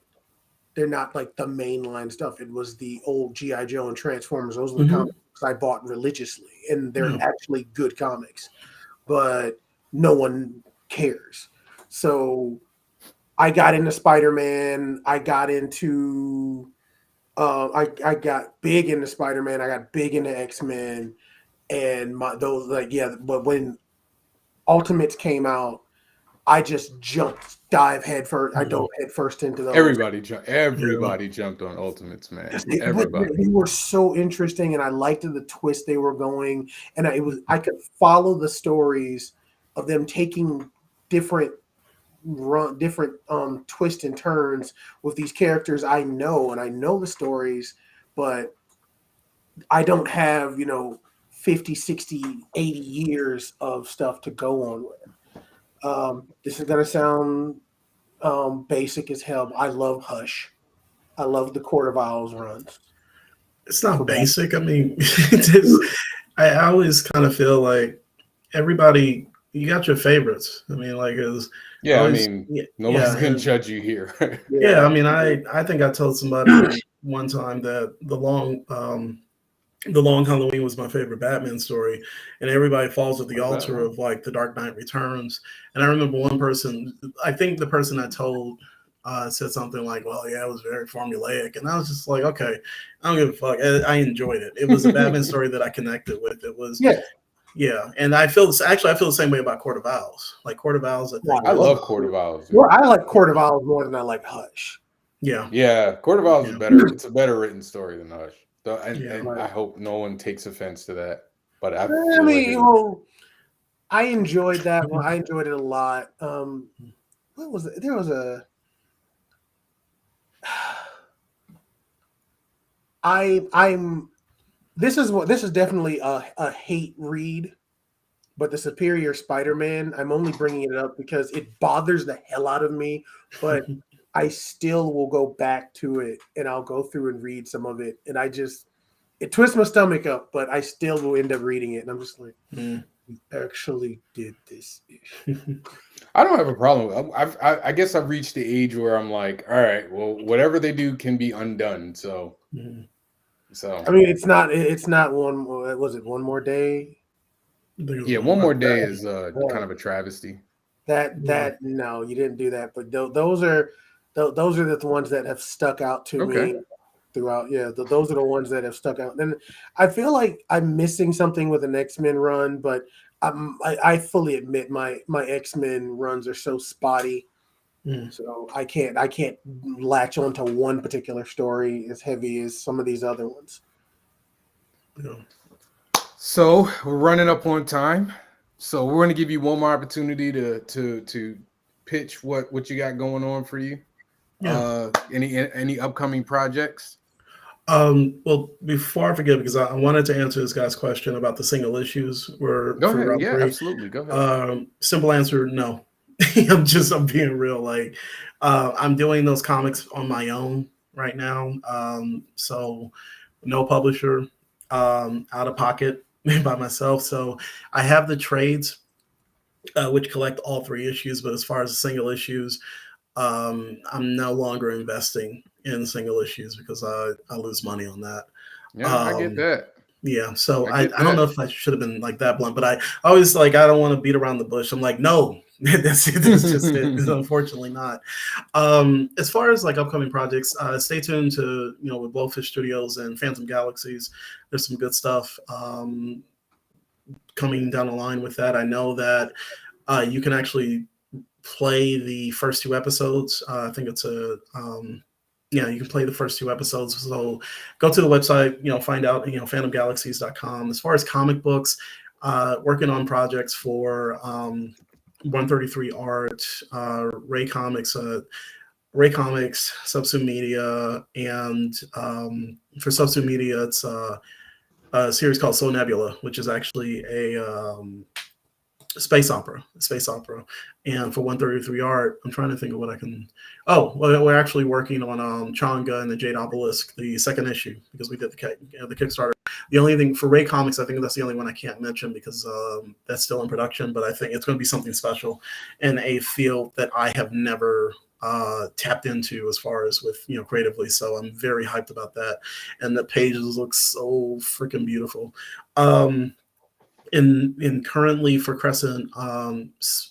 like the mainline stuff. It was the old G.I. Joe and Transformers. Those were the comics I bought religiously, and they're actually good comics, but no one cares. So I got into Spider-Man. I got into I got big into Spider-Man. I got big into XMen, and but when Ultimates came out, I just dive head first. I dove head first into those. Everybody jumped on Ultimates, man. Everybody. They were so interesting, and I liked the twist they were going. And I could follow the stories of them taking different twists and turns with these characters I know, and I know the stories, but I don't have 50, 60, 80 years of stuff to go on with. This is going to sound basic as hell. I love Hush. I love the Court of Owls runs. It's not basic. I mean, I always kind of feel like everybody, you got your favorites. I mean, like nobody's going to judge you here. I mean, I think I told somebody one time that the Long Halloween was my favorite Batman story, and everybody falls at the altar of like The Dark Knight Returns. And I remember one person, I think the person I told said something like, well, yeah, it was very formulaic. And I was just like, okay, I don't give a fuck. I enjoyed it. It was a Batman story that I connected with. It was, and I feel the same way about Court of Owls. Like Court of Owls, I love Court of Owls. Well, I like Court of Owls more than I like Hush. Yeah, Court of Owls is better. It's a better written story than Hush. And I hope no one takes offense to that. But I enjoyed that one. I enjoyed it a lot. What was it? There was a. This is definitely a hate read, but the Superior Spider-Man. I'm only bringing it up because it bothers the hell out of me, but I still will go back to it and I'll go through and read some of it, and it twists my stomach up, but I still will end up reading it, and I'm just like, we actually did this. I don't have a problem. I guess I've reached the age where I'm like, all right, well, whatever they do can be undone. So, I mean, it's not one. Was it One More Day? Yeah, One More Day is kind of a travesty. No, you didn't do that. But those are the ones that have stuck out to me throughout. Yeah, those are the ones that have stuck out. And I feel like I'm missing something with an X-Men run, but I fully admit my X-Men runs are so spotty. So I can't latch onto one particular story as heavy as some of these other ones. Yeah. So we're running up on time. So we're going to give you one more opportunity to pitch what you got going on for you. Yeah. Any upcoming projects? Well, before I forget, because I wanted to answer this guy's question about the single issues Go for ahead. Route Yeah, 3. absolutely. Go ahead. Simple answer, no. I'm being real. Like, I'm doing those comics on my own right now. So no publisher, out of pocket by myself. So I have the trades, which collect all 3 issues. But as far as the single issues, I'm no longer investing in single issues because I lose money on that. Yeah, I get that. Yeah, so I I get don't know that. if I should have been like that blunt, but I always like I don't want to beat around the bush. I'm like, no, that's just it. Unfortunately, not. As far as like upcoming projects, stay tuned to with Blowfish Studios and Phantom Galaxies. There's some good stuff coming down the line with that. I know that you can actually play the first 2 episodes. I think it's you can play the first 2 episodes. So go to the website, find out, fandomgalaxies.com. As far as comic books, working on projects for 133 Art, Ray Comics, Subsume Media, and for Subsume Media, it's a series called Soul Nebula, which is actually a space opera. And for 133 Art, I'm trying to think of what I can. Oh, well, we're actually working on Changa and the Jade Obelisk, the 2nd issue, because we did the Kickstarter. The only thing for Ray Comics, I think that's the only one I can't mention because that's still in production. But I think it's going to be something special in a field that I have never tapped into as far as with creatively. So I'm very hyped about that, and the pages look so freaking beautiful. In currently for Crescent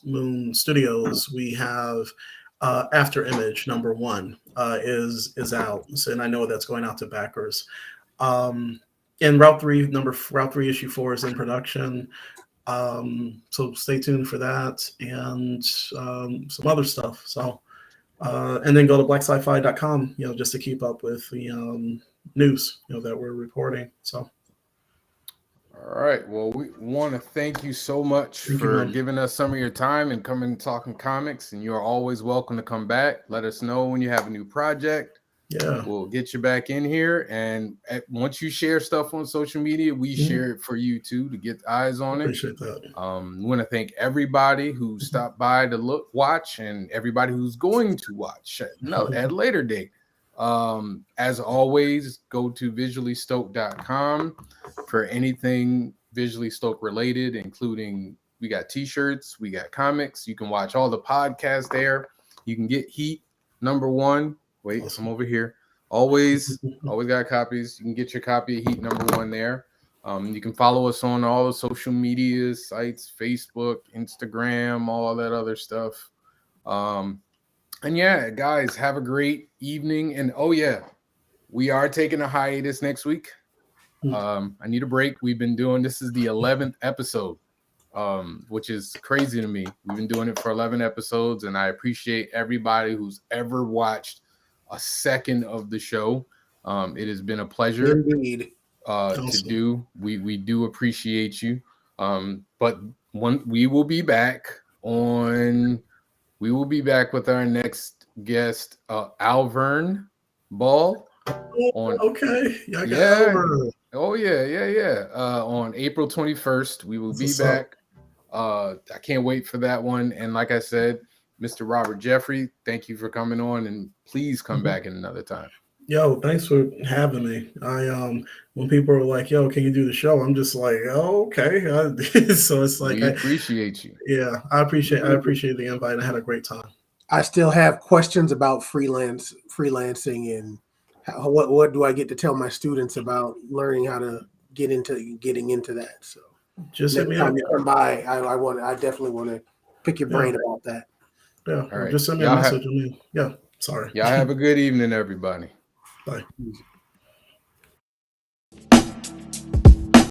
Moon Studios, we have After Image #1 is out, and I know that's going out to backers. And Route 3 issue 4 is in production. So stay tuned for that and some other stuff. So and then go to blacksci-fi.com, just to keep up with the news that we're reporting. So. All right. Well, we want to thank you so much for giving us some of your time and coming and talking comics. And you're always welcome to come back. Let us know when you have a new project. Yeah. We'll get you back in here. And once you share stuff on social media, we share it for you too to get eyes on it. Appreciate that. We want to thank everybody who stopped by to watch, and everybody who's going to watch at a later date. As always, go to visuallystoked.com for anything Visually Stoked related, including we got t-shirts, we got comics. You can watch all the podcasts there. You can get Heat #1. Wait, awesome. I'm over here. Always got copies. You can get your copy of Heat #1 there. You can follow us on all the social media sites, Facebook, Instagram, all that other stuff. And yeah, guys, have a great evening. And we are taking a hiatus next week. I need a break. We've been doing, this is the 11th episode, which is crazy to me. We've been doing it for 11 episodes, and I appreciate everybody who's ever watched a second of the show. It has been a pleasure Indeed. To do. We do appreciate you. But we will be back with our next guest, Alvern Ball. Okay. On April 21st, we will be back. I can't wait for that one. And like I said, Mr. Robert Jeffrey, thank you for coming on, and please come back in another time. Yo, thanks for having me. I when people are like, "Yo, can you do the show?" I'm just like, "Oh, okay." So it's like, we appreciate you. Yeah, I appreciate the invite, and I had a great time. I still have questions about freelancing and what do I get to tell my students about learning how to getting into that. So just hit me up. Come by, I definitely want to pick your brain about that. Yeah, all right. Just send me a message. Yeah, sorry. Y'all have a good evening, everybody. Bye.